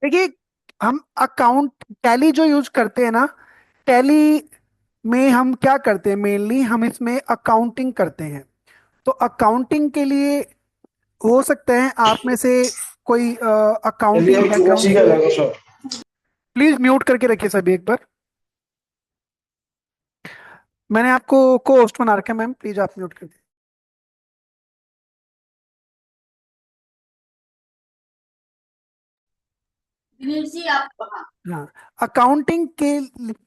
देखिए, हम account tally जो यूज करते हैं ना, टैली में हम क्या करते हैं, मेनली हम इसमें अकाउंटिंग करते हैं। तो अकाउंटिंग के लिए हो सकता है आप में से कोई चलिए अकाउंटिंग हम चुरा बैकग्राउंड सीखा से हो। जाएगा सर। प्लीज म्यूट करके रखिए सभी एक बार। मैंने आपको को होस्ट बना रखा है मैम, प्लीज आप म्यूट कर दीजिए। दिनेश जी आप कहाँ। हाँ, अकाउंटिंग के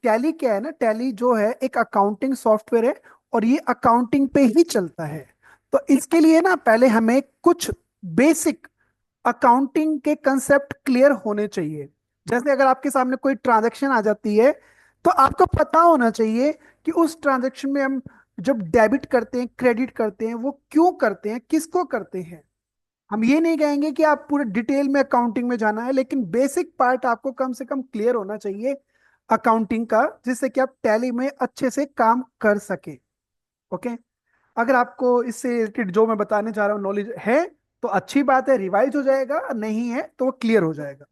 टैली क्या है ना, टैली जो है एक अकाउंटिंग सॉफ्टवेयर है, और ये अकाउंटिंग पे ही चलता है। तो इसके लिए ना पहले हमें कुछ बेसिक अकाउंटिंग के कंसेप्ट क्लियर होने चाहिए। जैसे अगर आपके सामने कोई ट्रांजैक्शन आ जाती है, तो आपको पता होना चाहिए कि उस ट्रांजैक्शन में हम जब डेबिट करते हैं, क्रेडिट करते हैं, वो क्यों करते हैं, किसको करते हैं। हम ये नहीं कहेंगे कि आप पूरे डिटेल में अकाउंटिंग में जाना है, लेकिन बेसिक पार्ट आपको कम से कम क्लियर होना चाहिए अकाउंटिंग का, जिससे कि आप टैली में अच्छे से काम कर सके। ओके। अगर आपको इससे रिलेटेड जो मैं बताने जा रहा हूँ नॉलेज है, तो अच्छी बात है, रिवाइज हो जाएगा, नहीं है तो वो क्लियर हो जाएगा।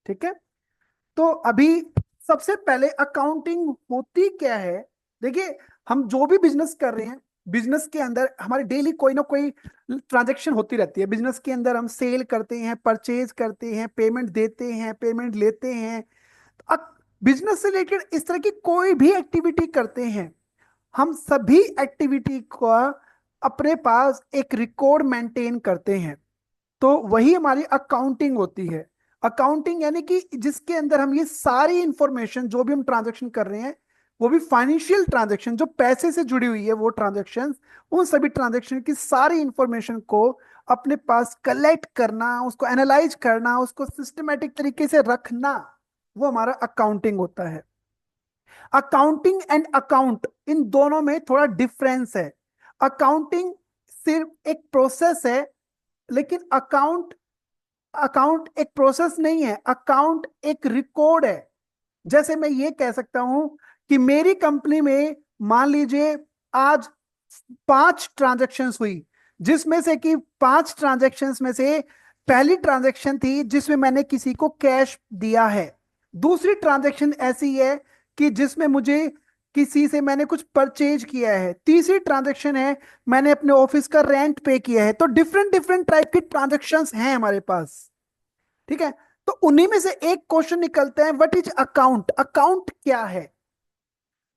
ठीक है। तो अभी सबसे पहले अकाउंटिंग होती क्या है। देखिए, हम जो भी बिजनेस कर रहे हैं, बिजनेस के अंदर हमारी डेली कोई ना कोई ट्रांजैक्शन होती रहती है। बिजनेस के अंदर हम सेल करते हैं, परचेज करते हैं, पेमेंट देते हैं, पेमेंट लेते हैं। बिजनेस से रिलेटेड इस तरह की कोई भी एक्टिविटी करते हैं, हम सभी एक्टिविटी का अपने पास एक रिकॉर्ड मेंटेन करते हैं। तो वही हमारी अकाउंटिंग होती है। अकाउंटिंग यानी कि जिसके अंदर हम ये सारी इंफॉर्मेशन, जो भी हम ट्रांजैक्शन कर रहे हैं, वो भी फाइनेंशियल ट्रांजैक्शन जो पैसे से जुड़ी हुई है वो ट्रांजैक्शन, उन सभी ट्रांजैक्शन की सारी इंफॉर्मेशन को अपने पास कलेक्ट करना, उसको एनालाइज करना, उसको सिस्टमेटिक तरीके से रखना, वो हमारा अकाउंटिंग होता है। अकाउंटिंग एंड अकाउंट, इन दोनों में थोड़ा डिफरेंस है। अकाउंटिंग सिर्फ एक प्रोसेस है, लेकिन अकाउंट अकाउंट एक प्रोसेस नहीं है, अकाउंट एक रिकॉर्ड है। जैसे मैं ये कह सकता हूं कि मेरी कंपनी में मान लीजिए आज 5 ट्रांजैक्शंस हुई, जिसमें से कि 5 ट्रांजैक्शंस में से पहली ट्रांजैक्शन थी जिसमें मैंने किसी को कैश दिया है। दूसरी ट्रांजैक्शन ऐसी है कि जिसमें मुझे किसी से मैंने कुछ परचेज किया है। तीसरी ट्रांजैक्शन है मैंने अपने ऑफिस का रेंट पे किया है। तो डिफरेंट डिफरेंट टाइप की ट्रांजैक्शंस हैं हमारे पास। ठीक है। तो उन्हीं में से एक क्वेश्चन निकलता है, व्हाट इज अकाउंट, अकाउंट क्या है।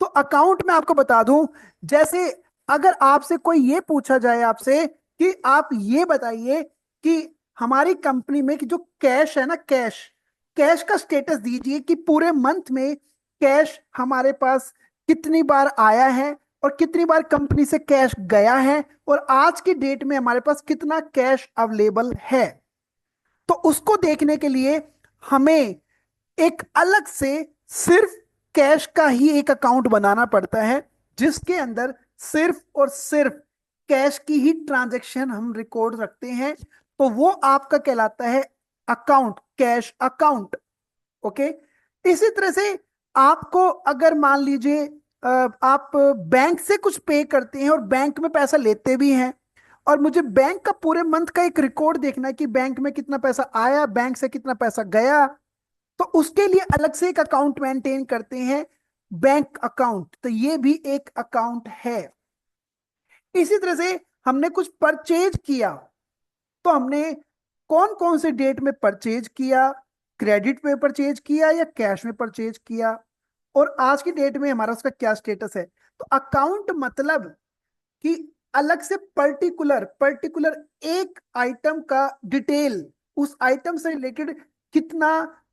तो अकाउंट में आपको बता दूं, जैसे अगर आपसे कोई ये पूछा जाए आपसे कि आप ये बताइए कि हमारी कंपनी में कि जो कैश है ना, कैश कैश का स्टेटस दीजिए कि पूरे मंथ में कैश हमारे पास कितनी बार आया है और कितनी बार कंपनी से कैश गया है, और आज की डेट में हमारे पास कितना कैश अवेलेबल है। तो उसको देखने के लिए हमें एक अलग से सिर्फ कैश का ही एक अकाउंट बनाना पड़ता है, जिसके अंदर सिर्फ और सिर्फ कैश की ही ट्रांजैक्शन हम रिकॉर्ड रखते हैं। तो वो आपका कहलाता है अकाउंट, कैश अकाउंट। ओके। इसी तरह से आपको अगर मान लीजिए आप बैंक से कुछ पे करते हैं और बैंक में पैसा लेते भी हैं, और मुझे बैंक का पूरे मंथ का एक रिकॉर्ड देखना है कि बैंक में कितना पैसा आया, बैंक से कितना पैसा गया, तो उसके लिए अलग से एक अकाउंट मेंटेन करते हैं, बैंक अकाउंट। तो ये भी एक अकाउंट है। इसी तरह से हमने कुछ परचेज किया, तो हमने कौन कौन से डेट में परचेज किया, क्रेडिट में परचेज किया या कैश में परचेज किया, और आज की डेट में हमारा उसका क्या स्टेटस है। तो अकाउंट मतलब कि अलग से पर्टिकुलर पर्टिकुलर एक आइटम का डिटेल, उस आइटम से रिलेटेड कितना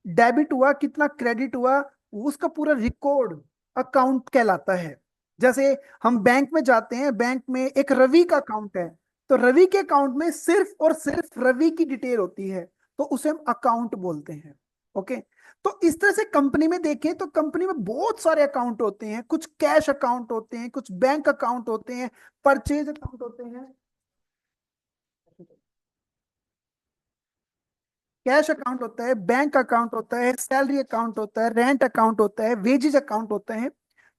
डेबिट हुआ, कितना क्रेडिट हुआ, उसका पूरा रिकॉर्ड अकाउंट कहलाता है। जैसे हम बैंक में जाते हैं, बैंक में एक रवि का अकाउंट है, तो रवि के अकाउंट में सिर्फ और सिर्फ रवि की डिटेल होती है, तो उसे हम अकाउंट बोलते हैं। ओके। तो इस तरह से कंपनी में देखें तो कंपनी में बहुत सारे अकाउंट होते हैं, कुछ कैश अकाउंट होते हैं, कुछ बैंक अकाउंट होते हैं, परचेज अकाउंट होते हैं, कैश अकाउंट होता है, बैंक अकाउंट होता है, सैलरी अकाउंट होता है, रेंट अकाउंट होता है, वेजेज अकाउंट होते हैं।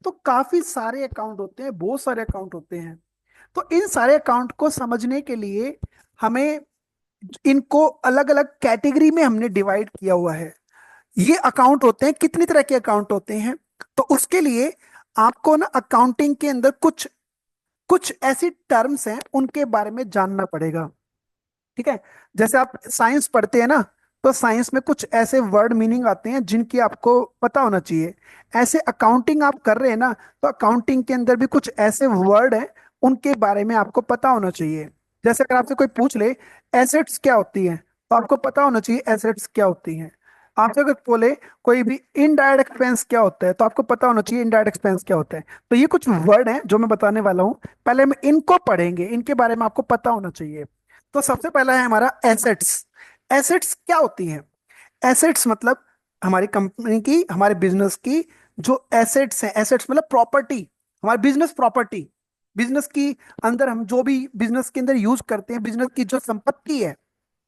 तो काफी सारे अकाउंट होते हैं, बहुत सारे अकाउंट होते हैं। तो इन सारे अकाउंट को समझने के लिए हमें इनको अलग अलग कैटेगरी में हमने डिवाइड किया हुआ है। ये अकाउंट होते हैं, कितनी तरह के अकाउंट होते हैं? तो उसके लिए आपको ना अकाउंटिंग के अंदर कुछ कुछ ऐसी टर्म्स हैं, उनके बारे में जानना पड़ेगा। ठीक है? जैसे आप साइंस पढ़ते हैं ना, तो साइंस में कुछ ऐसे वर्ड मीनिंग आते हैं जिनकी आपको पता होना चाहिए। ऐसे अकाउंटिंग आप कर रहे हैं ना, तो अकाउंटिंग के अंदर भी कुछ ऐसे वर्ड हैं, उनके बारे में आपको पता होना चाहिए। जैसे अगर आपसे कोई पूछ ले एसेट्स क्या होती है, तो आपको पता होना चाहिए एसेट्स क्या होती हैं। आपसे अगर बोले कोई भी इनडायरेक्ट एक्सपेंस क्या होता है, तो आपको पता होना चाहिए इनडायरेक्ट एक्सपेंस क्या होता है। तो ये कुछ वर्ड हैं जो मैं बताने वाला हूँ, पहले हम इनको पढ़ेंगे, इनके बारे में आपको पता होना चाहिए। तो सबसे पहला है हमारा एसेट्स। एसेट्स क्या होती हैं? एसेट्स मतलब हमारी कंपनी की, हमारे बिजनेस की जो एसेट्स हैं, एसेट्स मतलब प्रॉपर्टी, हमारी बिजनेस प्रॉपर्टी। बिजनेस की अंदर हम जो भी बिजनेस के अंदर यूज करते हैं, बिजनेस की जो संपत्ति है,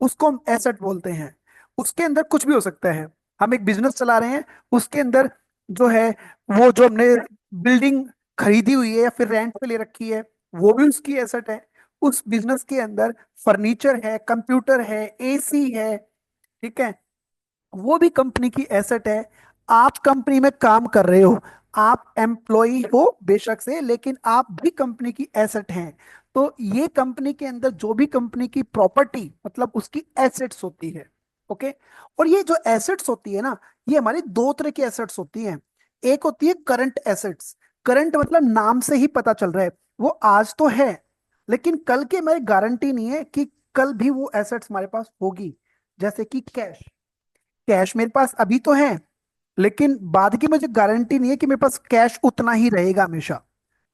उसको हम एसेट बोलते हैं। उसके अंदर कुछ भी हो सकता है। हम एक बिजनेस चला रहे हैं, उसके अंदर जो है, वो जो हमने बिल्डिंग खरीदी हुई है या फिर रेंट पे ले रखी है, वो भी उसकी एसेट है। उस बिजनेस के अंदर फर्नीचर है, कंप्यूटर है, एसी है, ठीक है, वो भी कंपनी की एसेट है। आप कंपनी में काम कर रहे हो, आप एम्प्लॉय हो बेशक से, लेकिन आप भी कंपनी की एसेट हैं। तो ये कंपनी के अंदर जो भी कंपनी की प्रॉपर्टी मतलब उसकी एसेट्स होती है। ओके? और ये जो एसेट्स होती है ना, ये हमारी दो तरह की एसेट्स होती हैं। एक होती है करंट एसेट्स। करंट मतलब नाम से ही पता चल रहा है, वो आज तो है, लेकिन कल के मेरे गारंटी नहीं है कि कल भी वो एसेट्स हमारे पास होगी। जैसे कि कैश। कैश मेरे पास अभी तो है, लेकिन बाद की मुझे गारंटी नहीं है कि मेरे पास कैश उतना ही रहेगा हमेशा।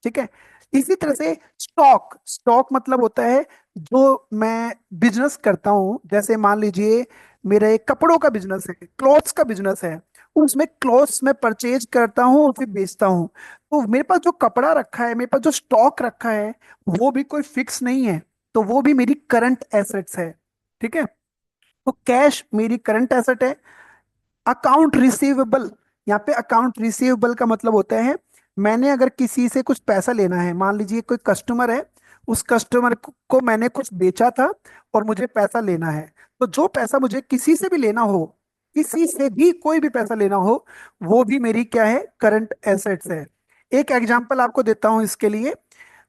ठीक है? इसी तरह से स्टॉक। स्टॉक मतलब होता है जो मैं बिजनेस करता हूं, जैसे मान लीजिए मेरा एक कपड़ों का बिजनेस है, क्लॉथ्स का बिजनेस है। उसमें क्लॉथ्स मैं परचेज करता हूँ और फिर बेचता हूँ। तो मेरे पास जो कपड़ा रखा है, मेरे पास जो स्टॉक रखा है, वो भी कोई फिक्स नहीं है। तो वो भी मेरी करंट एसेट्स है। ठीक है? तो कैश मेरी करंट एसेट है। अकाउंट रिसीवेबल, यहाँ पे अकाउंट रिसीवेबल का मतलब होता है, मैंने अगर किसी से कुछ पैसा लेना है, मान लीजिए कोई कस्टमर है, उस कस्टमर को मैंने कुछ बेचा था और मुझे पैसा लेना है। तो जो पैसा मुझे किसी से भी लेना हो, किसी से भी कोई भी पैसा लेना हो, वो भी मेरी क्या है? करंट एसेट्स है। एक एग्जांपल आपको देता हूं इसके लिए।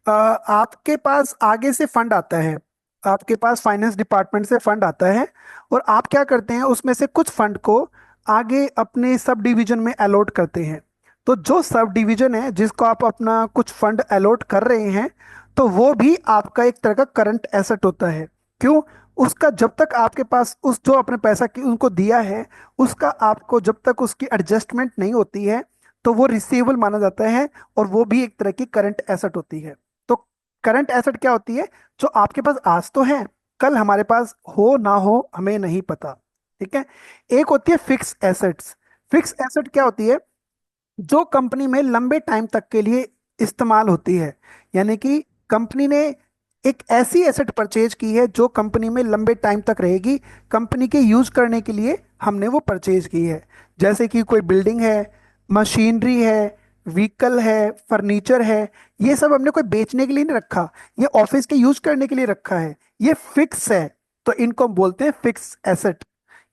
आपके पास आगे से फंड आता है, आपके पास फाइनेंस डिपार्टमेंट से फंड आता है, और आप क्या करते हैं, उसमें से कुछ फंड को आगे अपने सब डिवीजन में अलॉट करते हैं। तो जो सब डिवीजन है जिसको आप अपना कुछ फंड अलॉट कर रहे हैं, तो वो भी आपका एक तरह का करंट एसेट होता है। क्यों? उसका जब तक आपके पास उस जो अपने पैसा की उनको दिया है, उसका आपको जब तक उसकी एडजस्टमेंट नहीं होती है, तो वो रिसीवेबल माना जाता है, और वो भी एक तरह की करंट एसेट होती है। तो करंट एसेट क्या होती है? जो आपके पास आज तो है, कल हमारे पास हो ना हो हमें नहीं पता। ठीक है? एक होती है फिक्स एसेट्स। फिक्स एसेट क्या होती है? जो कंपनी में लंबे टाइम तक के लिए इस्तेमाल होती है। यानी कि कंपनी ने एक ऐसी एसेट परचेज की है जो कंपनी में लंबे टाइम तक रहेगी, कंपनी के यूज करने के लिए हमने वो परचेज की है। जैसे कि कोई बिल्डिंग है, मशीनरी है, व्हीकल है, फर्नीचर है। ये सब हमने कोई बेचने के लिए नहीं रखा, ये ऑफिस के यूज करने के लिए रखा है, ये फिक्स है। तो इनको हम बोलते हैं फिक्स एसेट।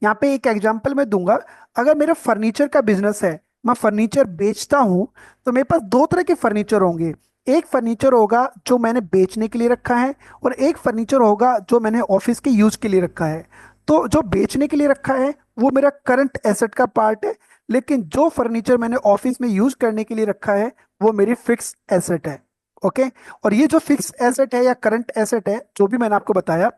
यहाँ पे एक एग्जांपल मैं दूंगा। अगर मेरा फर्नीचर का बिजनेस है, मैं फर्नीचर बेचता हूं, तो मेरे पास दो तरह के फर्नीचर होंगे। एक फर्नीचर होगा जो मैंने बेचने के लिए रखा है, और एक फर्नीचर होगा जो मैंने ऑफिस के यूज के लिए रखा है। तो जो बेचने के लिए रखा है वो मेरा करंट एसेट का पार्ट है, लेकिन जो फर्नीचर मैंने ऑफिस में यूज करने के लिए रखा है, वो मेरी फिक्स एसेट है। ओके? और ये जो फिक्स एसेट है या करंट एसेट है, जो भी मैंने आपको बताया,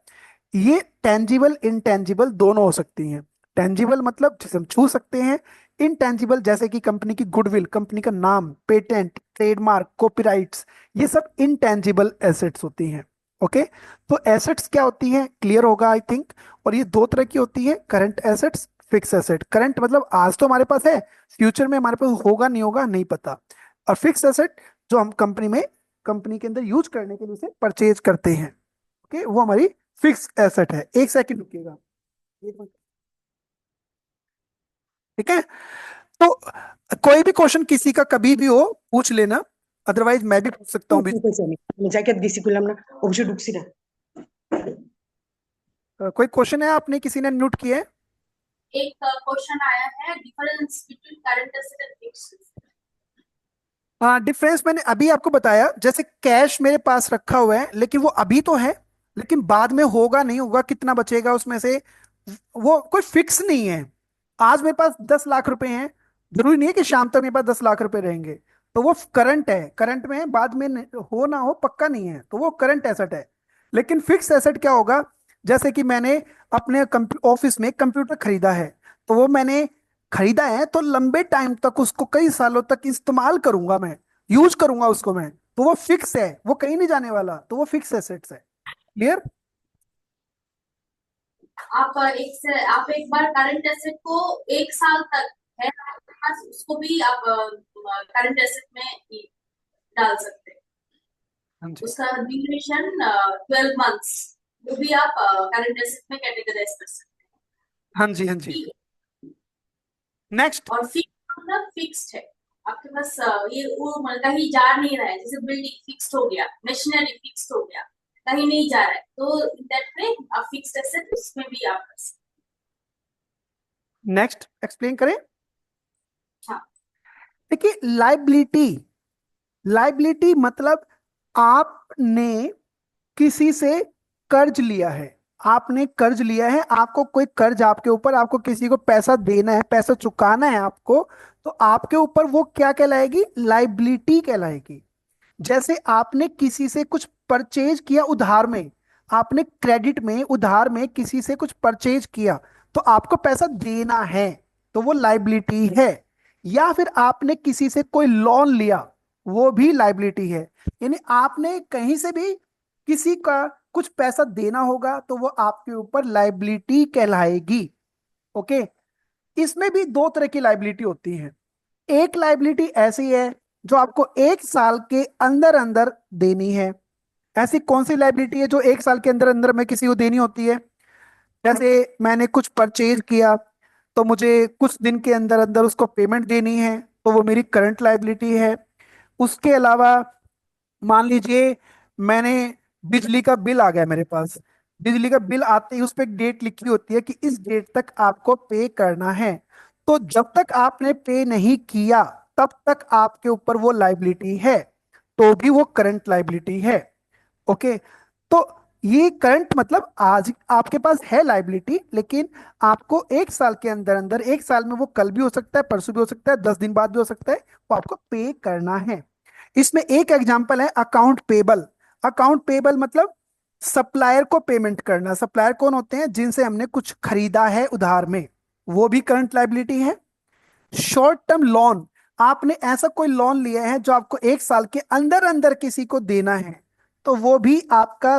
ये टेंजिबल इनटेंजिबल दोनों हो सकती हैं। टेंजिबल मतलब जिसे हम छू सकते हैं, इनटेंजिबल जैसे कि कंपनी की गुडविल, कंपनी का नाम, पेटेंट, ट्रेडमार्क, कॉपीराइट्स, ये सब इनटेंजिबल एसेट्स होती हैं। ओके? तो एसेट्स क्या होती हैं क्लियर होगा आई थिंक। और ये दो तरह की होती है, current assets, fix asset. Current मतलब आज तो हमारे पास है, फ्यूचर में हमारे पास होगा नहीं होगा नहीं पता। और फिक्स एसेट जो हम कंपनी में, कंपनी के अंदर यूज करने के लिए उसे परचेज करते हैं, ओके, वो हमारी फिक्स एसेट है। एक सेकंड रुकिएगा। एक मिनट। ठीक है? तो कोई भी क्वेश्चन किसी का कभी भी हो, पूछ लेना, अदरवाइज मैं भी पूछ सकता हूँ भी। Mensaket gisi kulam na obje duksi na. कोई क्वेश्चन है? आपने किसी ने म्यूट किया है? एक क्वेश्चन आया है, difference between current asset and fixed. हाँ, डिफरेंस मैंने अभी आपको बताया। जैसे कैश मेरे पास रखा हुआ है, लेकिन वो अभी तो है, लेकिन बाद में होगा नहीं होगा, कितना बचेगा उसमें से, वो कोई फिक्स नहीं है। आज मेरे पास 10 लाख रुपए हैं, जरूरी नहीं है कि शाम तक मेरे पास 10 लाख रुपए रहेंगे। तो वो करंट है, करंट में है, बाद में हो ना हो पक्का नहीं है, तो वो करंट एसेट है। लेकिन फिक्स एसेट क्या होगा? जैसे कि मैंने अपने ऑफिस में कंप्यूटर खरीदा है, तो वो मैंने खरीदा है तो लंबे टाइम तक उसको, कई सालों तक इस्तेमाल करूंगा मैं, यूज करूंगा उसको मैं, तो वो फिक्स है, वो कहीं नहीं जाने वाला, तो वो फिक्स एसेट्स है। क्लियर? आप एक बार करंट एसेट को एक साल तक है आपके पास, उसको भी आप करंट एसेट में ही डाल सकते हैं। हाँ जी, उसका ड्यूरेशन 12 मंथ्स, वो भी आप करंट एसेट में कैटेगराइज कर सकते हाँ जी, हाँ जी। हैं। नेक्स्ट। और फिक्स मतलब फिक्स्ड है आपके पास, ये वो कहीं जा नहीं रहा है, जैसे बिल्डिंग फिक्स्ड हो गया, मशीनरी फिक्स्ड हो गया, कहीं नहीं जा रहा है, तो दैट वे आप फिक्स्ड एसेट उसमें भी आप कर सकते नेक्स्ट एक्सप्लेन करें। हैं। हाँ। देखिए, लाइबिलिटी, लाइबिलिटी मतलब आपने किसी से कर्ज लिया है, आपने कर्ज लिया है, आपको कोई कर्ज आपके ऊपर, आपको किसी को पैसा देना है, पैसा चुकाना है आपको, तो आपके ऊपर वो क्या कहलाएगी? लाइबिलिटी कहलाएगी। जैसे आपने किसी से कुछ परचेज किया उधार में, आपने क्रेडिट में, उधार में किसी से कुछ परचेज किया, तो आपको पैसा देना है, तो वो लाइबिलिटी है। या फिर आपने किसी से कोई लोन लिया, वो भी लाइबिलिटी है। यानी आपने कहीं से भी किसी का कुछ पैसा देना होगा, तो वो आपके ऊपर लाइबिलिटी कहलाएगी। ओके। इसमें भी दो तरह की लाइबिलिटी होती है। एक लाइबिलिटी ऐसी है जो आपको एक साल के अंदर अंदर देनी है। ऐसी कौन सी लाइबिलिटी है जो एक साल के अंदर अंदर में किसी को देनी होती है? जैसे मैंने कुछ परचेज किया, तो मुझे कुछ दिन के अंदर अंदर उसको पेमेंट देनी है, तो वो मेरी करंट लाइबिलिटी है। उसके अलावा मान लीजिए मैंने, बिजली का बिल आ गया मेरे पास, बिजली का बिल आते ही उस पर एक डेट लिखी होती है कि इस डेट तक आपको पे करना है। तो जब तक आपने पे नहीं किया, तब तक आपके ऊपर वो लाइबिलिटी है, तो भी वो करंट लाइबिलिटी है। ओके। तो ये करंट मतलब आज आपके पास है लाइबिलिटी, लेकिन आपको एक साल के अंदर अंदर, एक साल में वो कल भी हो सकता है, परसों भी हो सकता है, 10 दिन बाद भी हो सकता है, वो आपको पे करना है। इसमें एक एग्जांपल है अकाउंट पेबल। अकाउंट पेबल मतलब सप्लायर को पेमेंट करना। सप्लायर कौन होते हैं? जिनसे हमने कुछ खरीदा है उधार में, वो भी करंट लाइबिलिटी है। शॉर्ट टर्म लोन, आपने ऐसा कोई लोन लिया है जो आपको एक साल के अंदर अंदर किसी को देना है, तो वो भी आपका,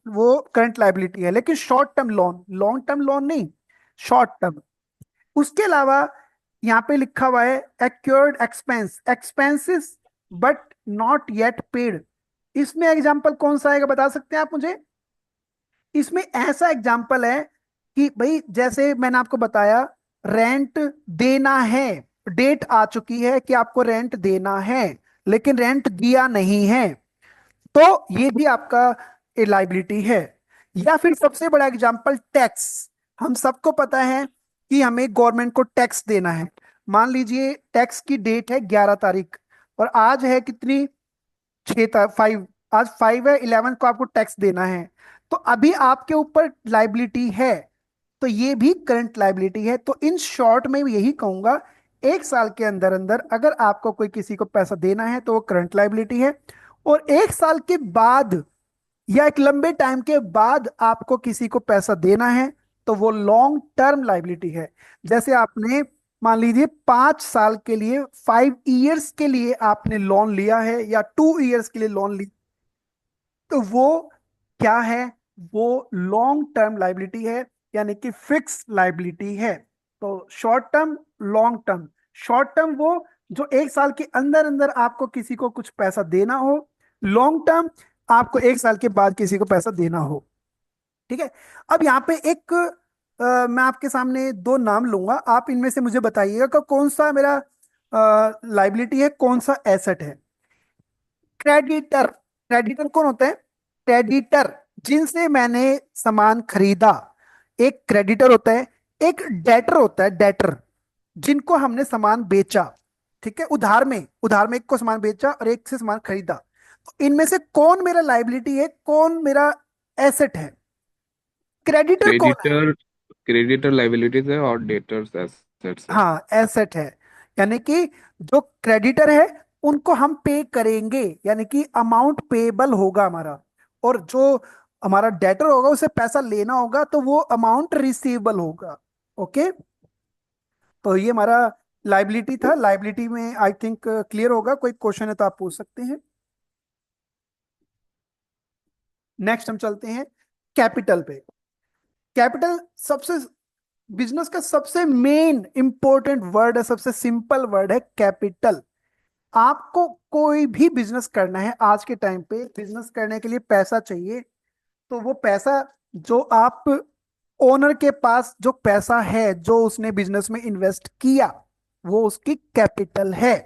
वो करंट लाइबिलिटी है। लेकिन short term loan, long term loan नहीं, शॉर्ट टर्म। उसके अलावा यहाँ पे लिखा हुआ है accrued expense, expenses but not yet paid. इसमें एग्जांपल कौन सा आएगा, बता सकते हैं आप मुझे? इसमें ऐसा एग्जाम्पल है कि भाई, जैसे मैंने आपको बताया, रेंट देना है, डेट आ चुकी है कि आपको रेंट देना है, लेकिन रेंट दिया नहीं है, तो ये भी आपका लाइबिलिटी है। या फिर सबसे बड़ा एग्जाम्पल टैक्स। हम सबको पता है कि हमें गवर्नमेंट को टैक्स देना है। मान लीजिए टैक्स की डेट है 11 तारीख, और आज है कितनी? 5। आज 5 है, 11 को आपको टैक्स देना है, तो अभी आपके ऊपर लाइबिलिटी है, तो ये भी करंट लाइबिलिटी है। तो इन शॉर्ट में यही कहूंगा, एक साल के अंदर अंदर अगर आपको कोई किसी को पैसा देना है, तो वो करंट लाइबिलिटी है। और एक साल के बाद या एक लंबे टाइम के बाद आपको किसी को पैसा देना है, तो वो लॉन्ग टर्म लाइबिलिटी है। जैसे आपने मान लीजिए 5 साल के लिए, 5 इयर्स के लिए आपने लोन लिया है, या 2 इयर्स के लिए लोन ली, तो वो क्या है? वो लॉन्ग टर्म लाइबिलिटी है, यानी कि फिक्स लाइबिलिटी है। तो short term, long term. Short term वो जो एक साल के अंदर अंदर आपको किसी को कुछ पैसा देना हो, लॉन्ग टर्म आपको एक साल के बाद किसी को पैसा देना हो। ठीक है। अब यहाँ पे एक मैं आपके सामने दो नाम लूंगा, आप इनमें से मुझे बताइएगा कि कौन सा मेरा लाइबिलिटी है, कौन सा एसेट है। क्रेडिटर, क्रेडिटर कौन होता है? क्रेडिटर जिनसे मैंने सामान खरीदा, एक क्रेडिटर होता है। एक डेटर होता है, डेटर, जिनको हमने सामान बेचा, ठीक है, उधार में एक को सामान बेचा और एक से सामान खरीदा, तो इनमें से कौन मेरा लाइबिलिटी है, कौन मेरा एसेट है? क्रेडिटर कौन है? क्रेडिटर क्रेडिटर लाइबिलिटीज है और डेटर्स एसेट्स है। हाँ, एसेट है। यानी कि जो क्रेडिटर है उनको हम पे करेंगे, यानी कि अमाउंट पेबल होगा हमारा, और जो हमारा डेटर होगा उसे पैसा लेना होगा तो वो अमाउंट रिसीवेबल होगा। ओके, तो ये हमारा लाइबिलिटी था। लाइबिलिटी में आई थिंक क्लियर होगा। कोई क्वेश्चन है तो आप पूछ सकते हैं। नेक्स्ट हम चलते हैं कैपिटल पे। कैपिटल सबसे, बिजनेस का सबसे मेन इंपॉर्टेंट वर्ड है, सबसे सिंपल वर्ड है कैपिटल। आपको कोई भी बिजनेस करना है, आज के टाइम पे बिजनेस करने के लिए पैसा चाहिए, तो वो पैसा जो आप, ओनर के पास जो पैसा है जो उसने बिजनेस में इन्वेस्ट किया, वो उसकी कैपिटल है।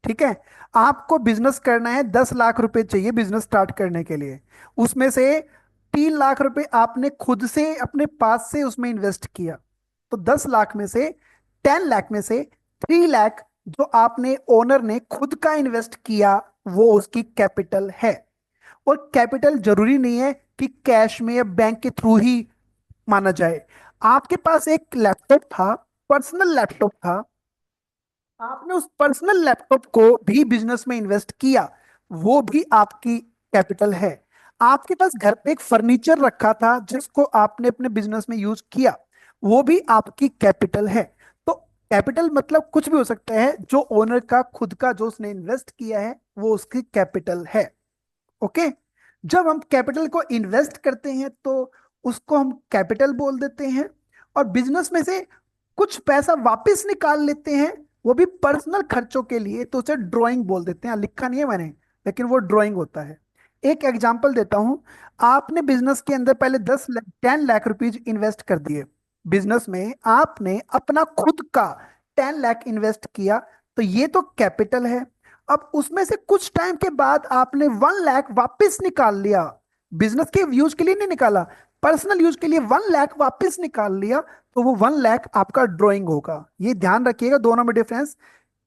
ठीक है, आपको बिजनेस करना है, 10 लाख रुपए चाहिए बिजनेस स्टार्ट करने के लिए, उसमें से 3 लाख रुपए आपने खुद से अपने पास से उसमें इन्वेस्ट किया, तो 10 लाख में से 10 लाख में से 3 लाख जो आपने, ओनर ने खुद का इन्वेस्ट किया, वो उसकी कैपिटल है। और कैपिटल जरूरी नहीं है कि कैश में या बैंक के थ्रू ही माना जाए। आपके पास एक लैपटॉप था, पर्सनल लैपटॉप था, आपने उस पर्सनल लैपटॉप को भी बिजनेस में इन्वेस्ट किया, वो भी आपकी कैपिटल है। आपके पास घर पे एक फर्नीचर रखा था जिसको आपने अपने बिजनेस में यूज किया, वो भी आपकी कैपिटल है। तो कैपिटल मतलब कुछ भी हो सकता है, जो ओनर का खुद का जो उसने इन्वेस्ट किया है वो उसकी कैपिटल है। ओके, जब हम कैपिटल को इन्वेस्ट करते हैं तो उसको हम कैपिटल बोल देते हैं, और बिजनेस में से कुछ पैसा वापस निकाल लेते हैं, वो भी पर्सनल खर्चों के लिए, तो उसे ड्राइंग बोल देते हैं। लिखा नहीं है मैंने, लेकिन वो ड्राइंग होता है। एक एग्जांपल देता हूं, आपने बिजनेस के अंदर पहले 10 लाख रुपीज इन्वेस्ट कर दिए, बिजनेस में आपने अपना खुद का 10 लाख इन्वेस्ट किया, तो ये तो कैपिटल है। अब उसमें से कुछ टाइम के बाद आपने 1 लाख वापस निकाल लिया, बिजनेस के यूज के लिए नहीं निकाला, पर्सनल यूज के लिए 1 लाख वापस निकाल लिया, तो वो 1 लाख आपका ड्राइंग होगा। ये ध्यान रखिएगा, दोनों में डिफरेंस।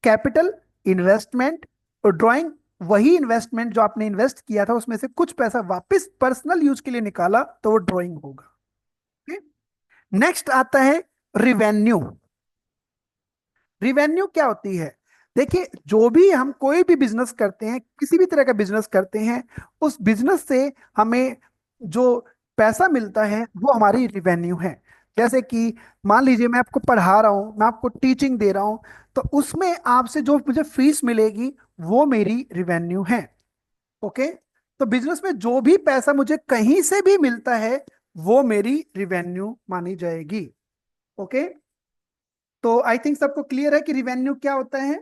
कैपिटल इन्वेस्टमेंट, और ड्राइंग वही इन्वेस्टमेंट जो आपने इन्वेस्ट किया था उसमें से कुछ पैसा वापस पर्सनल यूज के लिए निकाला, तो वो ड्राइंग होगा। नेक्स्ट आता है रिवेन्यू। रिवेन्यू क्या होती है? देखिए, जो भी हम कोई भी बिजनेस करते हैं, किसी भी तरह का बिजनेस करते हैं, उस बिजनेस से हमें जो पैसा मिलता है वो हमारी रिवेन्यू है। जैसे कि मान लीजिए मैं आपको पढ़ा रहा हूं, मैं आपको टीचिंग दे रहा हूं, तो उसमें आपसे जो मुझे फीस मिलेगी वो मेरी रिवेन्यू है। ओके, तो बिजनेस में जो भी पैसा मुझे कहीं से भी मिलता है वो मेरी रिवेन्यू मानी जाएगी। ओके, तो आई थिंक सबको क्लियर है कि रिवेन्यू क्या होता है।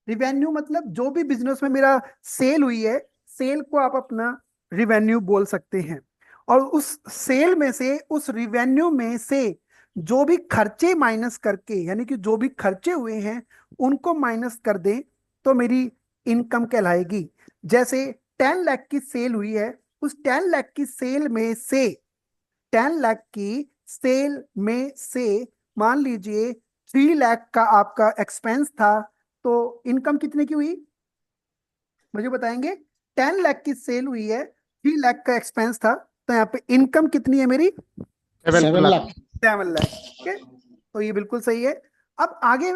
रिवेन्यू मतलब जो भी बिजनेस में मेरा सेल हुई है, सेल को आप अपना रिवेन्यू बोल सकते हैं। और उस सेल में से, उस रिवेन्यू में से जो भी खर्चे माइनस करके, यानी कि जो भी खर्चे हुए हैं उनको माइनस कर दें, तो मेरी इनकम कहलाएगी। जैसे 10 लाख की सेल हुई है, उस 10 लाख की सेल में से, 10 लाख की सेल में से मान लीजिए 3 लाख का आपका एक्सपेंस था, तो इनकम कितने की हुई मुझे बताएंगे? 10 लाख की सेल हुई है, 3 लाख का एक्सपेंस था, तो यहाँ पे इनकम कितनी है मेरी? 7 लाख। 7 लाख। ठीक है, तो ये बिल्कुल सही है। अब आगे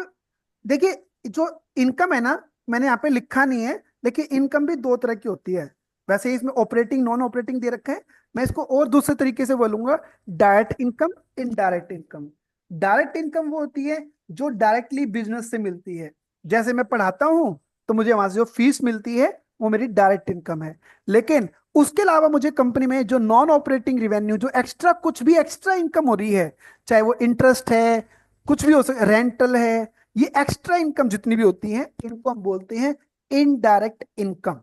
देखिए, जो इनकम है ना, मैंने यहाँ पे लिखा नहीं है, देखिए इनकम भी दो तरह की होती है। वैसे ही इसमें ऑपरेटिंग नॉन ऑपरेटिंग दे रखा है, मैं इसको और दूसरे तरीके से बोलूंगा, direct income, indirect income. Direct income वो होती है जो डायरेक्टली बिजनेस से मिलती है। जैसे मैं पढ़ाता हूं तो मुझे वहां से जो फीस मिलती है वो मेरी डायरेक्ट इनकम है। लेकिन उसके अलावा मुझे कंपनी में जो नॉन ऑपरेटिंग रिवेन्यू, जो एक्स्ट्रा, कुछ भी एक्स्ट्रा इनकम हो रही है, चाहे वो इंटरेस्ट है, कुछ भी हो सकता, रेंटल है, ये एक्स्ट्रा इनकम जितनी भी होती है इनको हम बोलते हैं इनडायरेक्ट इनकम।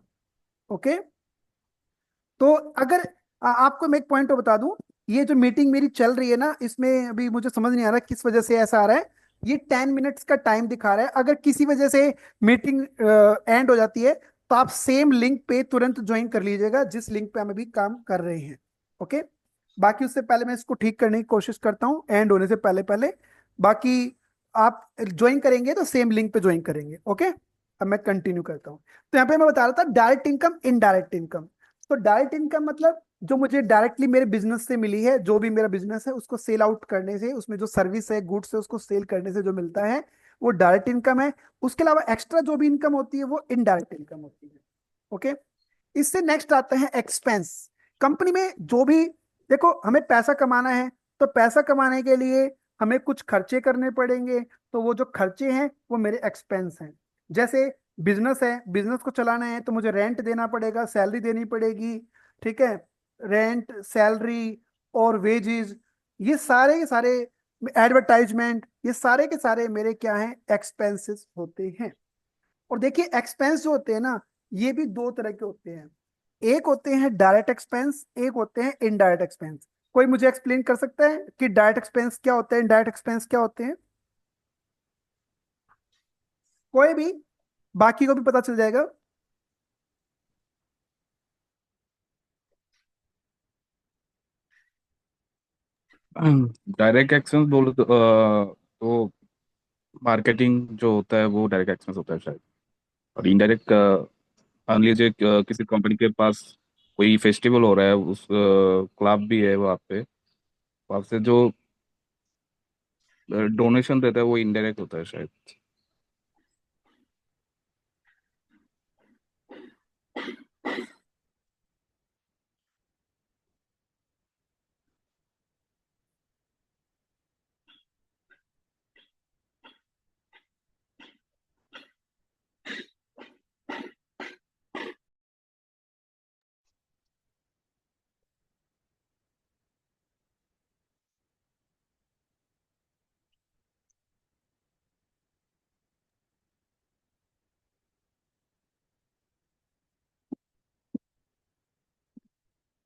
ओके, तो अगर आपको मैं एक पॉइंट और बता दूं, ये जो मीटिंग मेरी चल रही है ना, इसमें अभी मुझे समझ नहीं आ रहा किस वजह से ऐसा आ रहा है। ये 10 मिनट्स का टाइम दिखा रहा है। अगर किसी वजह से मीटिंग एंड हो जाती है तो आप सेम लिंक पे तुरंत ज्वाइन कर लीजिएगा जिस लिंक पे हम अभी काम कर रहे हैं। ओके, बाकी उससे पहले मैं इसको ठीक करने की कोशिश करता हूँ एंड होने से पहले पहले। बाकी आप ज्वाइन करेंगे तो सेम लिंक पे ज्वाइन करेंगे, ओके। अब मैं कंटिन्यू करता हूँ। तो यहाँ पे मैं बता रहा था डायरेक्ट इनकम, इनडायरेक्ट इनकम। तो डायरेक्ट इनकम मतलब जो मुझे डायरेक्टली मेरे बिजनेस से मिली है, जो भी मेरा बिजनेस है उसको सेल आउट करने से, उसमें जो सर्विस है, गुड्स है, उसको सेल करने से जो मिलता है वो डायरेक्ट इनकम है। उसके अलावा एक्स्ट्रा जो भी इनकम होती है वो इनडायरेक्ट इनकम होती है, ओके। इससे नेक्स्ट आते हैं एक्सपेंस। कंपनी में जो भी, देखो हमें पैसा कमाना है, तो पैसा कमाने के लिए हमें कुछ खर्चे करने पड़ेंगे। तो वो जो खर्चे हैं वो मेरे एक्सपेंस हैं। जैसे बिजनेस है, बिजनेस को चलाना है तो मुझे रेंट देना पड़ेगा, सैलरी देनी पड़ेगी, ठीक है। रेंट, सैलरी और वेजेस, ये सारे के सारे, एडवर्टाइजमेंट, ये सारे के सारे मेरे क्या हैं, एक्सपेंसेस होते हैं। और देखिए एक्सपेंस जो होते हैं ना, ये भी दो तरह के होते हैं। एक होते हैं डायरेक्ट एक्सपेंस, एक होते हैं इनडायरेक्ट एक्सपेंस। कोई मुझे एक्सप्लेन कर सकता है कि डायरेक्ट एक्सपेंस क्या होते हैं, इनडायरेक्ट एक्सपेंस क्या होते हैं? कोई भी, बाकी को भी पता चल जाएगा। डायरेक्ट एक्सपेंस बोलो तो मार्केटिंग जो होता है वो डायरेक्ट एक्सपेंस होता है शायद। और इनडायरेक्ट, मान लीजिए किसी कंपनी के पास कोई फेस्टिवल हो रहा है, उस क्लब भी है वहाँ पे, वहाँ से जो डोनेशन देता है वो इनडायरेक्ट होता है शायद।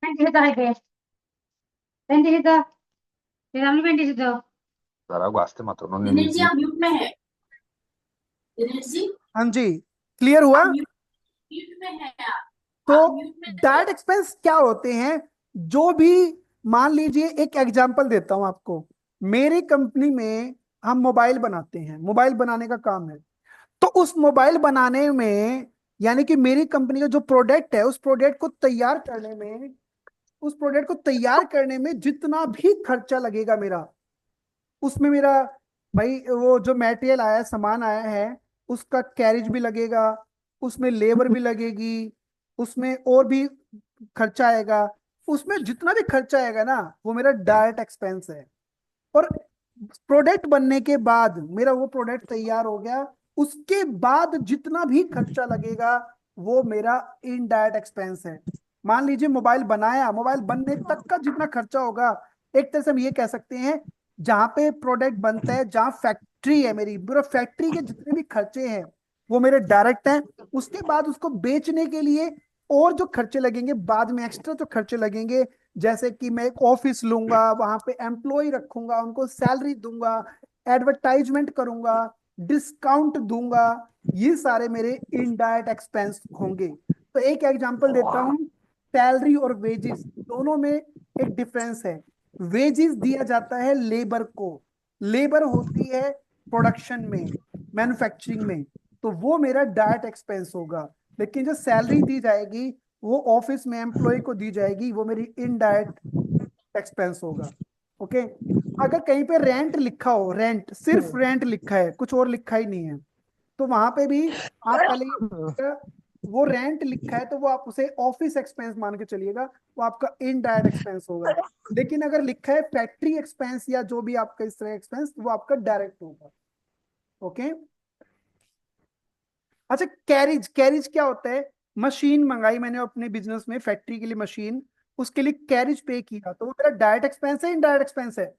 Pensi situ lagi. Pensi situ. Jangan lu pensi situ. जरा को आस्ते मत बोलो दिनेश जी नीचे। आप म्यूट में है। दिनेश जी हाँ जी, क्लियर हुआ। आप म्यूट में है। तो आप म्यूट में डायरेक्ट एक्सपेंस क्या होते हैं? जो भी, मान लीजिए एक एग्जांपल देता हूं आपको। मेरी कंपनी में हम मोबाइल बनाते हैं, मोबाइल बनाने का काम है। तो उस मोबाइल बनाने में, यानी कि मेरी कंपनी का जो प्रोडक्ट है, उस प्रोडक्ट को तैयार करने में, उस प्रोडक्ट को तैयार करने में जितना भी खर्चा लगेगा मेरा, उसमें मेरा, भाई वो जो मटेरियल आया है, सामान आया है, उसका कैरेज भी लगेगा, उसमें लेबर भी लगेगी, उसमें और भी खर्चा आएगा। उसमें जितना भी खर्चा आएगा ना, वो मेरा डायरेक्ट एक्सपेंस है। और प्रोडक्ट बनने के बाद, मेरा वो प्रोडक्ट तैयार हो गया, उसके बाद जितना भी खर्चा लगेगा वो मेरा इनडायरेक्ट एक्सपेंस है। मान लीजिए मोबाइल बनाया, मोबाइल बनने तक का जितना खर्चा होगा, एक तरह से हम ये कह सकते हैं, जहां पे प्रोडक्ट बनता है, जहां फैक्ट्री है मेरी, पूरा फैक्ट्री के जितने भी खर्चे हैं वो मेरे डायरेक्ट हैं। उसके बाद उसको बेचने के लिए और जो खर्चे लगेंगे, बाद में एक्स्ट्रा जो खर्चे लगेंगे, जैसे कि मैं एक ऑफिस लूंगा, वहां पे एम्प्लॉय रखूंगा, उनको सैलरी दूंगा, एडवर्टाइजमेंट करूंगा, डिस्काउंट दूंगा, ये सारे मेरे इनडायरेक्ट एक्सपेंस होंगे। तो एक एग्जांपल देता हूं, सैलरी और वेजेस दोनों में एक डिफरेंस है। वेजेस दिया जाता है लेबर को, लेबर होती है प्रोडक्शन में, मैन्युफैक्चरिंग में, तो वो मेरा डायरेक्ट एक्सपेंस होगा। लेकिन जो सैलरी दी जाएगी वो ऑफिस में एम्प्लॉय को दी जाएगी, वो मेरी इनडायरेक्ट एक्सपेंस होगा, ओके। अगर कहीं पे रेंट लिखा हो, रेंट, सिर्फ रेंट लिखा है, कुछ और लिखा ही नहीं है, तो वहां पे भी आप पहले वो रेंट लिखा है तो वो आप उसे ऑफिस एक्सपेंस मान के चलिएगा, वो आपका इनडायरेक्ट एक्सपेंस होगा। लेकिन अगर लिखा है फैक्ट्री एक्सपेंस या जो भी आपका इस तरह एक्सपेंस, वो आपका डायरेक्ट होगा, ओके। अच्छा, कैरिज, कैरिज क्या होता है? मशीन मंगाई मैंने अपने बिजनेस में, फैक्ट्री के लिए मशीन, उसके लिए कैरिज पे किया, तो वो मेरा डायरेक्ट एक्सपेंस है, इनडायरेक्ट एक्सपेंस है?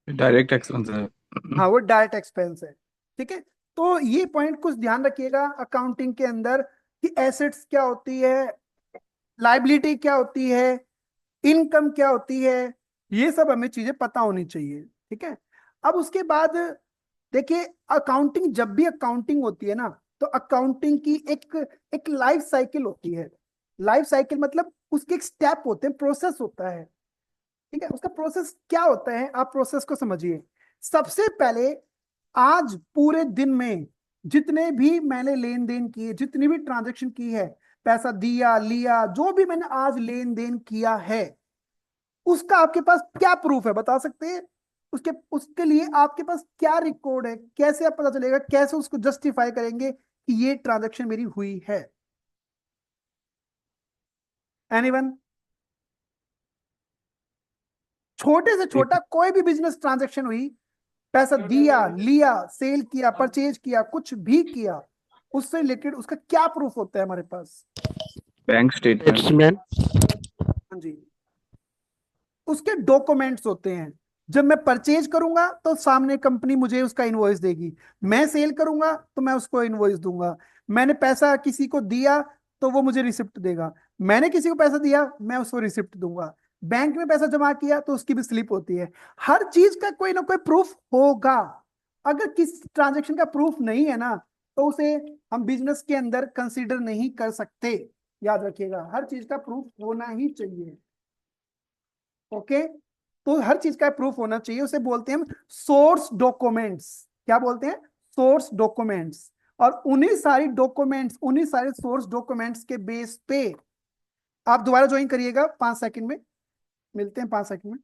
डायरेक्ट एक्सपेंस है। हाँ, वो डायरेक्ट एक्सपेंस है, ठीक है। तो ये पॉइंट कुछ ध्यान रखिएगा अकाउंटिंग के अंदर, कि एसेट्स क्या होती है, लाइबिलिटी क्या होती है, इनकम क्या होती है, ये सब हमें चीजें पता होनी चाहिए, ठीक है। अब उसके बाद देखिए, अकाउंटिंग, जब भी अकाउंटिंग होती है ना, तो अकाउंटिंग की एक एक लाइफ साइकिल होती है। लाइफ साइकिल मतलब उसके एक स्टेप होते हैं, प्रोसेस होता है। ठीक है, उसका प्रोसेस क्या होता है, आप प्रोसेस को समझिए। सबसे पहले आज पूरे दिन में जितने भी मैंने लेन देन किए, जितनी भी ट्रांजेक्शन की है, पैसा दिया लिया, जो भी मैंने आज लेन देन किया है, उसका आपके पास क्या प्रूफ है, बता सकते हैं? उसके उसके लिए आपके पास क्या रिकॉर्ड है, कैसे आप पता चलेगा, कैसे उसको जस्टिफाई करेंगे कि ये ट्रांजेक्शन मेरी हुई है? एनीवन? छोटे से छोटा कोई भी बिजनेस ट्रांजैक्शन हुई, पैसा दिया लिया, सेल किया, परचेज किया, कुछ भी किया, उससे रिलेटेड उसका क्या प्रूफ होता है हमारे पास? Bank statement. हाँ जी, उसके डॉक्यूमेंट्स होते हैं। जब मैं परचेज करूंगा तो सामने कंपनी मुझे उसका इनवॉइस देगी, मैं सेल करूंगा तो मैं उसको इनवॉइस दूंगा, मैंने पैसा किसी को दिया तो वो मुझे रिसिप्ट देगा, मैंने किसी को पैसा दिया मैं उसको रिसिप्ट दूंगा, बैंक में पैसा जमा किया तो उसकी भी स्लिप होती है। हर चीज का कोई ना कोई प्रूफ होगा। अगर किस ट्रांजेक्शन का प्रूफ नहीं है ना, तो उसे हम बिजनेस के अंदर कंसीडर नहीं कर सकते। याद रखिएगा, हर चीज का प्रूफ होना ही चाहिए। ओके, तो हर चीज का प्रूफ होना चाहिए, उसे बोलते हैं हम सोर्स डॉक्यूमेंट्स। क्या बोलते हैं? Source documents. और उन्हीं सारी डॉक्यूमेंट्स, उन्हीं सारे सोर्स डॉक्यूमेंट्स के बेस पे आप दोबारा ज्वाइन करिएगा 5 सेकंड में, मिलते हैं 5 सेकंड में।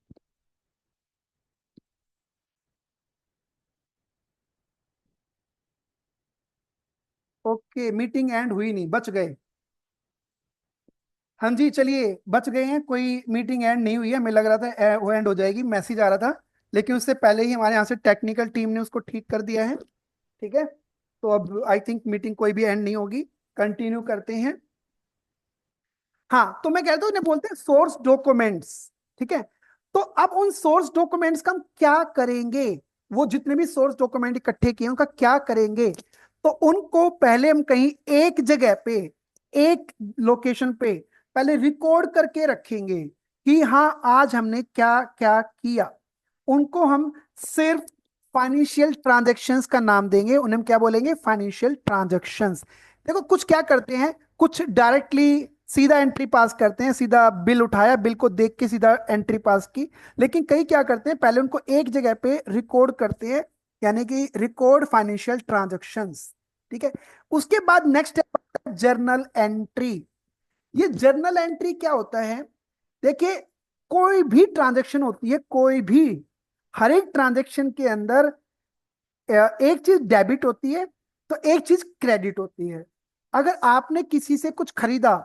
ओके, मीटिंग एंड हुई नहीं, बच गए। हाँ जी, चलिए बच गए हैं, कोई मीटिंग एंड नहीं हुई है, हमें लग रहा था वो एंड हो जाएगी, मैसेज आ रहा था, लेकिन उससे पहले ही हमारे यहाँ से टेक्निकल टीम ने उसको ठीक कर दिया है। ठीक है, तो अब आई थिंक मीटिंग कोई भी एंड नहीं होगी, कंटिन्यू करते हैं। हाँ, तो मैं कहता हूँ इन्हें बोलते हैं सोर्स डॉक्यूमेंट्स। ठीक है, तो अब उन सोर्स डॉक्यूमेंट्स का हम क्या करेंगे? वो जितने भी सोर्स डॉक्यूमेंट इकट्ठे किए उनका क्या करेंगे? तो उनको पहले हम कहीं एक जगह पे, एक लोकेशन पे पहले रिकॉर्ड करके रखेंगे कि हाँ आज हमने क्या क्या किया। उनको हम सिर्फ फाइनेंशियल ट्रांजैक्शंस का नाम देंगे, उन्हें हम क्या बोलेंगे? Financial transactions. देखो, कुछ क्या करते हैं, कुछ डायरेक्टली सीधा एंट्री पास करते हैं, सीधा बिल उठाया, बिल को देख के सीधा एंट्री पास की। लेकिन कई क्या करते हैं, पहले उनको एक जगह पे रिकॉर्ड करते हैं, यानी कि रिकॉर्ड फाइनेंशियल ट्रांजैक्शंस। ठीक है, उसके बाद नेक्स्ट है जर्नल एंट्री। ये जर्नल एंट्री क्या होता है? देखिए, कोई भी ट्रांजैक्शन होती है, कोई भी, हर एक ट्रांजैक्शन के अंदर एक चीज डेबिट होती है तो एक चीज क्रेडिट होती है। अगर आपने किसी से कुछ खरीदा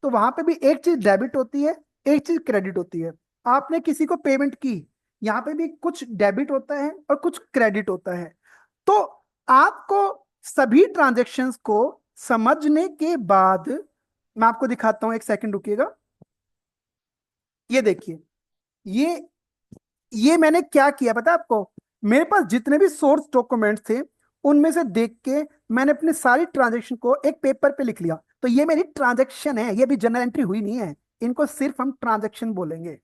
तो वहां पे भी एक चीज डेबिट होती है, एक चीज क्रेडिट होती है। आपने किसी को पेमेंट की, यहाँ पे भी कुछ डेबिट होता है और कुछ क्रेडिट होता है। तो आपको सभी ट्रांजैक्शंस को समझने के बाद मैं आपको दिखाता हूं, एक सेकंड रुकिएगा। ये देखिए, ये ये मैंने क्या किया पता है आपको? मेरे पास जितने भी सोर्स डॉक्यूमेंट्स थे, उनमें से देख के मैंने अपनी सारी ट्रांजैक्शन को एक पेपर पे लिख लिया। तो ये मेरी ट्रांजैक्शन है, ये भी जनरल एंट्री हुई नहीं है, इनको सिर्फ हम ट्रांजैक्शन बोलेंगे।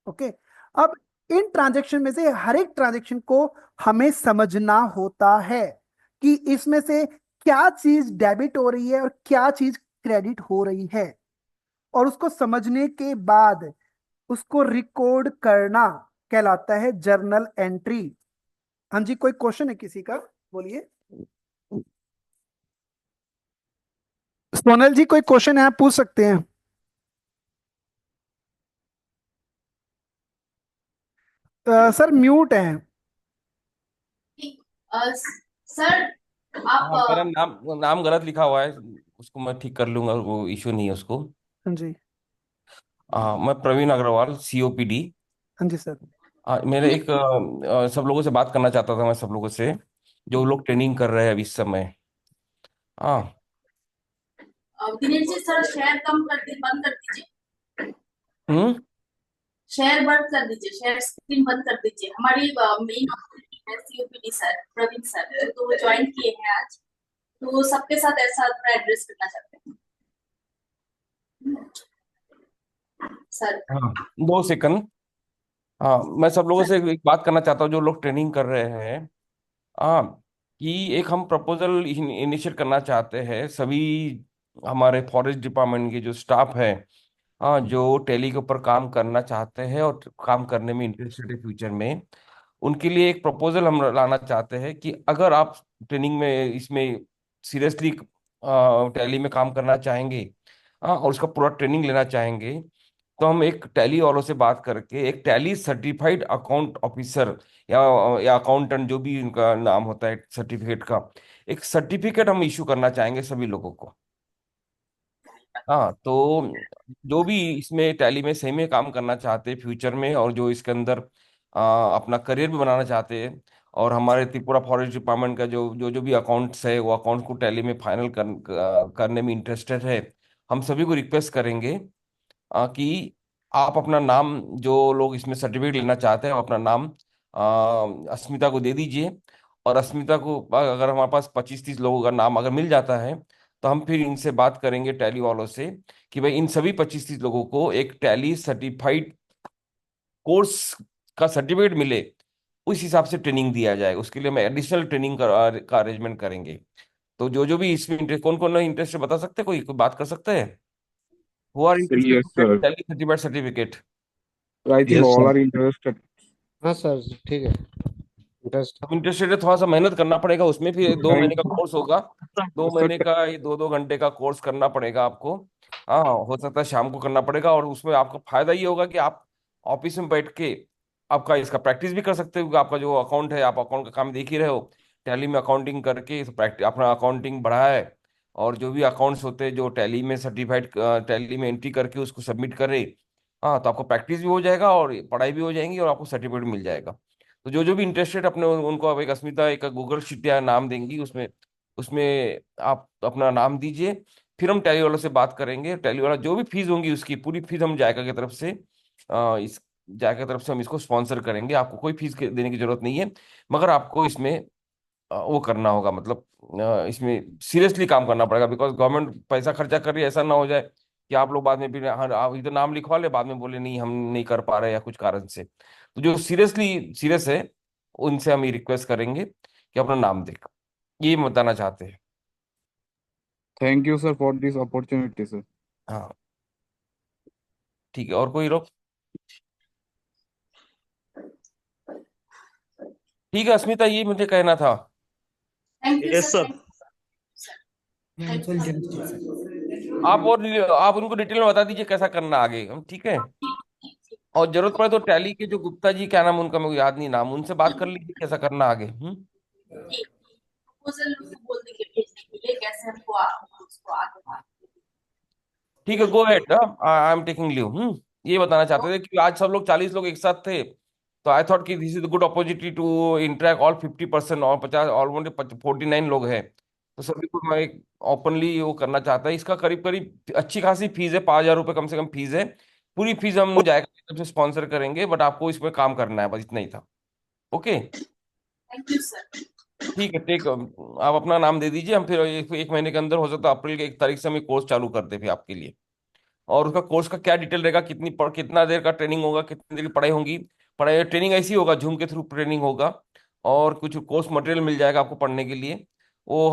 ओके, अब इन ट्रांजैक्शन में से हर एक ट्रांजैक्शन को हमें समझना होता है कि इसमें से क्या चीज डेबिट हो रही है और क्या चीज क्रेडिट हो रही है। और उसको समझने के बाद उसको रिकॉर्ड करना कहलाता है जर्नल एंट्री। हाँ जी, कोई क्वेश्चन है किसी का? बोलिए। सोनल जी, कोई क्वेश्चन है, आप पूछ सकते हैं। सर म्यूट है। सर आप हाँ, मेरा नाम नाम गलत लिखा हुआ है, उसको मैं ठीक कर लूंगा, वो इशू नहीं है उसको। हाँ जी। मैं प्रवीण अग्रवाल, COPD। हाँ जी सर। मेरे एक सब लोगों से बात करना चाहता था, मैं सब लोगों से जो लोग ट्रेनिंग कर रहे हैं अभी इस समय। हाँ। दिनेश जी, सर शेयर कम कर दी, बंद कर दीजिए। हम्म। शेयर बंद कर दीजिए, शेयर स्क्रीन बंद कर दीजिए। हमारी मेन है COPD सर, प्रवीण सर, तो वो ज्वाइन किए हैं आज, तो वो सबके साथ ऐसा एड्रेस करना चाहते हैं सर। हाँ, 2 सेकंड। हाँ, मैं सब लोगों से एक बात करना चाहता हूँ जो लोग ट्रेनिंग कर रहे हैं। हाँ, कि एक हम प्रपोजल इनिशिएट करना चाहते हैं, सभी हमारे फॉरेस्ट डिपार्टमेंट के जो स्टाफ है जो टैली के ऊपर काम करना चाहते हैं और काम करने में इंटरेस्टेड है फ्यूचर में, उनके लिए एक प्रपोजल हम लाना चाहते हैं कि अगर आप ट्रेनिंग में इसमें सीरियसली टैली में काम करना चाहेंगे, और उसका पूरा ट्रेनिंग लेना चाहेंगे, तो हम एक टैली वालों से बात करके एक टैली सर्टिफाइड अकाउंट ऑफिसर या अकाउंटेंट, जो भी उनका नाम होता है सर्टिफिकेट का, एक सर्टिफिकेट हम इशू करना चाहेंगे सभी लोगों को। हाँ, तो जो भी इसमें टैली में सही में काम करना चाहते हैं फ्यूचर में, और जो इसके अंदर अपना करियर भी बनाना चाहते हैं, और हमारे त्रिपुरा फॉरेस्ट डिपार्टमेंट का जो जो जो भी अकाउंट्स है वो अकाउंट्स को टैली में फाइनल करने में इंटरेस्टेड है, हम सभी को रिक्वेस्ट करेंगे कि आप अपना नाम, जो लोग इसमें सर्टिफिकेट लेना चाहते हैं, आप अपना नाम अस्मिता को दे दीजिए। और अस्मिता को अगर हमारे पास 25-30 लोगों का नाम अगर मिल जाता है, तो हम फिर इनसे बात करेंगे टैली वालों से कि भाई इन सभी 25-30 लोगों को एक टैली सर्टिफाइड कोर्स का सर्टिफिकेट मिले, उस हिसाब से ट्रेनिंग दिया जाए। उसके लिए हम एडिशनल ट्रेनिंग का अरेंजमेंट करेंगे। तो जो जो भी इसमें इंटरेस्ट, कौन कौन इंटरेस्ट बता सकते हैं, कोई बात कर सकते हैं? Who are interested Yes, to get sir. Tally certified certificate? I think yes all सर। are interested. हाँ सर, ठीक है। इंटरेस्ट। हम इंटरेस्टेड है, थोड़ा सा मेहनत करना पड़ेगा उसमें, फिर 2 महीने Thank का कोर्स होगा। दो sir. महीने का ये 2-2 घंटे का कोर्स करना पड़ेगा आपको। हाँ, हो सकता है शाम को करना पड़ेगा, और उसमें आपका फायदा ये होगा कि आप ऑफिस में बैठ के आपका इसका प्रैक्टिस भी कर सकते हो, क्योंकि आपका जो अकाउंट है, आप अकाउंट का काम देख ही रहे हो। टैली में अकाउंटिंग करके प्रैक्टिस अपना अकाउंटिंग बढ़ाए, और जो भी अकाउंट्स होते हैं जो टैली में सर्टिफाइड, टैली में एंट्री करके उसको सबमिट करे। हाँ, तो आपको प्रैक्टिस भी हो जाएगा और पढ़ाई भी हो जाएंगी, और आपको सर्टिफिकेट मिल जाएगा। तो जो जो भी इंटरेस्टेड अपने उनको आप एक अस्मिता एक गूगल शीट या नाम देंगी, उसमें उसमें आप अपना नाम दीजिए। फिर हम टैली वालों से बात करेंगे, टैली वाला जो भी फीस होंगी उसकी पूरी फीस हम जायका की तरफ से इस जायका की तरफ से हम इसको स्पॉन्सर करेंगे। आपको कोई फीस देने की जरूरत नहीं है, मगर आपको इसमें वो करना होगा, मतलब इसमें सीरियसली काम करना पड़ेगा, बिकॉज गवर्नमेंट पैसा खर्चा कर रही है। ऐसा ना हो जाए कि आप लोग बाद में भी, हाँ आप इधर नाम लिखवा ले, बाद में बोले नहीं हम नहीं कर पा रहे या कुछ कारण से। तो जो सीरियसली सीरियस है, उनसे हम ये रिक्वेस्ट करेंगे कि अपना नाम दे। ये बताना चाहते हैं। Thank you, sir, for this opportunity, sir. हाँ, ठीक है, और कोई लोग? ठीक है अस्मिता, ये मुझे कहना था। Thank you yes sir, sir. Thank you sir. आप उनको डिटेल में बता दीजिए कैसा करना आगे, हम ठीक है। और जरूरत पड़े तो टैली के जो गुप्ता जी, क्या नाम उनका, मेरे को याद नहीं नाम, उनसे बात कर लीजिए कैसा करना आगे। ठीक, प्रपोजल को बोल देंगे भेजने के लिए, कैसे हमको उसको आगे बढ़ाना है। ठीक है, go ahead, I am taking leave. ये बताना चाहते थे कि आज सब लोग 40 लोग एक साथ थे, तो आई थॉट कि this is good opportunity to interact all 50%, और 50 ऑलमोस्ट 49 लोग हैं, तो सभी को मैं ओपनली वो करना चाहता है। इसका करीब करीब अच्छी खासी फीस है, 5,000 रुपये कम से कम फीस है। पूरी फीस हम जाएगा स्पॉन्सर करेंगे, बट आपको इसमें काम करना है, बस इतना ही था। Okay, thank you sir. ठीक है, टेक आप अपना नाम दे दीजिए, हम फिर एक महीने के अंदर, हो सकता है अप्रैल के 1 तारीख से हम कोर्स चालू कर दे फिर आपके लिए। और उसका कोर्स का क्या डिटेल रहेगा, कितना देर का ट्रेनिंग होगा, कितनी देर की पढ़ाई होगी। पढ़ाई ट्रेनिंग ऐसी होगा, जूम के थ्रू ट्रेनिंग होगा, और कुछ कोर्स मटेरियल मिल जाएगा आपको पढ़ने के लिए। वो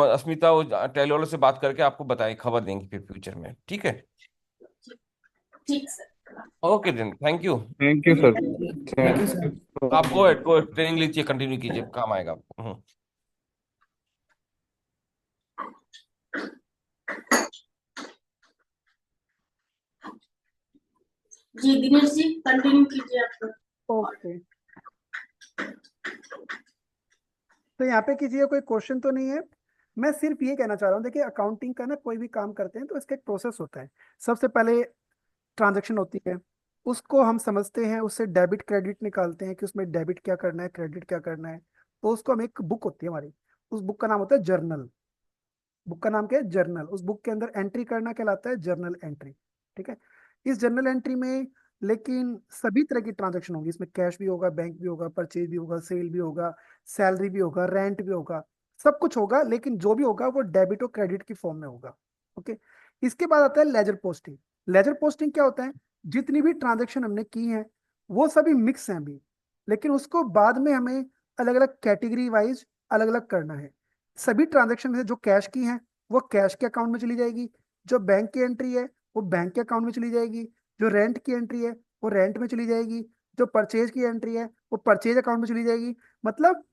अस्मिता वो टैली वालों से बात करके आपको बताएं, खबर देंगे फिर फ्यूचर में, ठीक है। ठीक sir. Okay then, thank you. Thank you, sir. Thank you Thank sir. you. आप गो ट्रेनिंग लीजिए, कंटिन्यू कीजिए, काम आएगा आपको। जी दिनेश जी कंटिन्यू कीजिए आप। ओके, तो यहाँ पे किसी का कोई क्वेश्चन तो नहीं है। मैं सिर्फ ये कहना चाह रहा हूँ, देखिए अकाउंटिंग का ना कोई भी काम करते हैं तो इसका एक प्रोसेस होता है। सबसे पहले ट्रांजैक्शन होती है, उसको हम समझते हैं, उससे डेबिट क्रेडिट निकालते हैं कि उसमें डेबिट क्या करना है, क्रेडिट क्या करना है। तो उसको हम, एक बुक होती है हमारी, उस बुक का नाम होता है जर्नल। बुक का नाम क्या है? जर्नल। उस बुक के अंदर एंट्री करना कहलाता है जर्नल एंट्री। ठीक है। इस जर्नल एंट्री में लेकिन सभी तरह की ट्रांजैक्शन होगी, इसमें कैश भी होगा, बैंक भी होगा, परचेज भी होगा, सेल भी होगा, सैलरी भी होगा, रेंट भी होगा, सब कुछ होगा, लेकिन जो भी होगा वो डेबिट और क्रेडिट की फॉर्म में होगा। ओके। इसके बाद आता है लेजर पोस्टिंग। लेजर पोस्टिंग क्या होता है? जितनी भी ट्रांजेक्शन हमने की है वो सभी मिक्स हैं अभी, लेकिन उसको बाद में हमें अलग अलग कैटेगरी वाइज अलग अलग करना है। सभी ट्रांजेक्शन में से जो कैश की हैं वो कैश के अकाउंट में चली जाएगी, जो बैंक की एंट्री है वो बैंक के अकाउंट में चली जाएगी, जो रेंट की एंट्री है वो रेंट में चली जाएगी, जो परचेज की एंट्री है वो परचेज अकाउंट में चली जाएगी। मतलब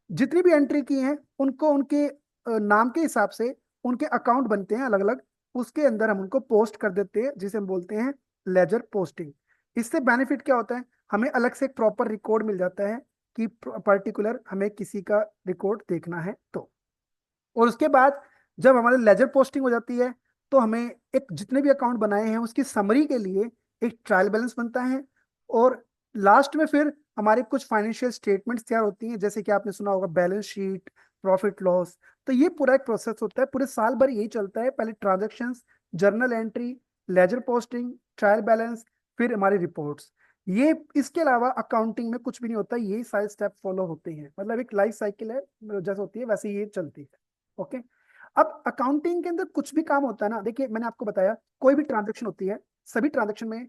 जितनी भी एंट्री की हैं उनको उनके नाम के हिसाब से उनके अकाउंट बनते हैं अलग अलग, उसके अंदर हम उनको पोस्ट कर देते हैं, जिसे हम बोलते हैं लेजर पोस्टिंग। इससे बेनिफिट क्या होता है, हमें अलग से एक प्रॉपर रिकॉर्ड मिल जाता है कि पर्टिकुलर हमें किसी का रिकॉर्ड देखना है तो। और उसके बाद जब हमारे लेजर पोस्टिंग हो जाती है तो हमें एक जितने भी अकाउंट बनाए हैं उसकी समरी के लिए एक ट्रायल बैलेंस बनता है, और लास्ट में फिर हमारे कुछ फाइनेंशियल स्टेटमेंट्स तैयार होती हैं, जैसे कि आपने सुना होगा बैलेंस शीट, प्रॉफिट लॉस। तो ये पूरा एक प्रोसेस होता है, पूरे साल भर यही चलता है, पहले transactions, journal entry, ledger posting, trial balance, फिर हमारी रिपोर्ट्स। ये इसके अलावा अकाउंटिंग में कुछ भी नहीं होता, यही सारे स्टेप फॉलो होते हैं, मतलब एक लाइफ साइकिल है जैसे होती है वैसे ये चलती है। ओके, अब अकाउंटिंग के अंदर कुछ भी काम होता है ना, देखिए मैंने आपको बताया कोई भी ट्रांजैक्शन होती है, सभी ट्रांजैक्शन में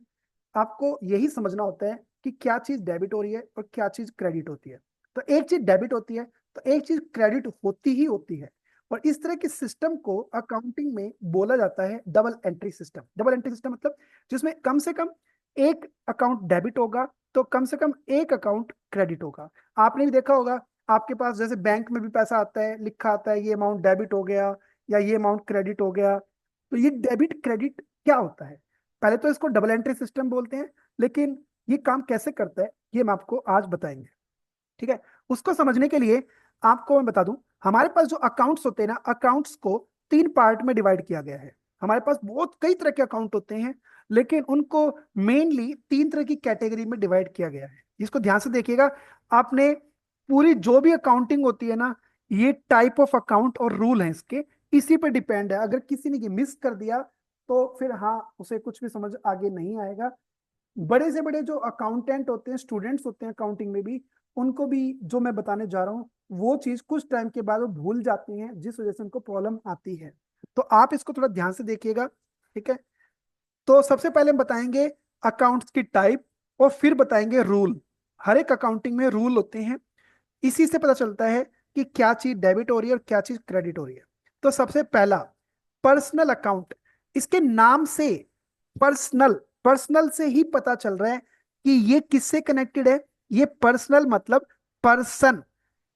आपको यही समझना होता है कि क्या चीज डेबिट हो रही है और क्या चीज क्रेडिट होती है। तो एक चीज डेबिट होती है तो एक चीज क्रेडिट होती ही होती है, और इस तरह के सिस्टम को अकाउंटिंग में बोला जाता है double entry system. Double entry system मतलब जिसमें कम से कम एक अकाउंट डेबिट होगा तो कम से कम एक अकाउंट क्रेडिट होगा। आपने भी देखा होगा, आपके पास जैसे बैंक में भी पैसा आता है, लिखा आता है ये अमाउंट डेबिट हो गया या ये अमाउंट क्रेडिट हो गया। तो ये डेबिट क्रेडिट क्या होता है, पहले तो इसको डबल एंट्री सिस्टम बोलते हैं, लेकिन ये काम कैसे करता है ये हम आपको आज बताएंगे। ठीक है, उसको समझने के लिए आपको मैं बता दूं, हमारे पास जो अकाउंट्स होते हैं ना, अकाउंट्स को 3 पार्ट में डिवाइड किया गया है। हमारे पास बहुत कई तरह के अकाउंट होते हैं, लेकिन उनको मेनली 3 तरह की कैटेगरी में डिवाइड किया गया है। इसको ध्यान से देखिएगा, आपने पूरी जो भी अकाउंटिंग होती है ना, ये टाइप ऑफ अकाउंट और रूल है इसके, इसी पे डिपेंड है। अगर किसी ने ये मिस कर दिया तो फिर हाँ उसे कुछ भी समझ आगे नहीं आएगा। बड़े से बड़े जो अकाउंटेंट होते हैं, स्टूडेंट्स होते हैं अकाउंटिंग में भी, उनको भी जो मैं बताने जा रहा हूँ वो चीज कुछ टाइम के बाद वो भूल जाते हैं, जिस वजह से उनको प्रॉब्लम आती है। तो आप इसको थोड़ा ध्यान से देखिएगा। ठीक है, तो सबसे पहले हम बताएंगे अकाउंट्स की टाइप और फिर बताएंगे रूल। हर एक अकाउंटिंग में रूल होते हैं, इसी से पता चलता है कि क्या चीज डेबिट हो रही है और क्या चीज क्रेडिट हो रही है। तो सबसे पहला पर्सनल अकाउंट, इसके नाम से पर्सनल, पर्सनल से ही पता चल रहा है कि ये किससे कनेक्टेड है। ये पर्सनल मतलब पर्सन,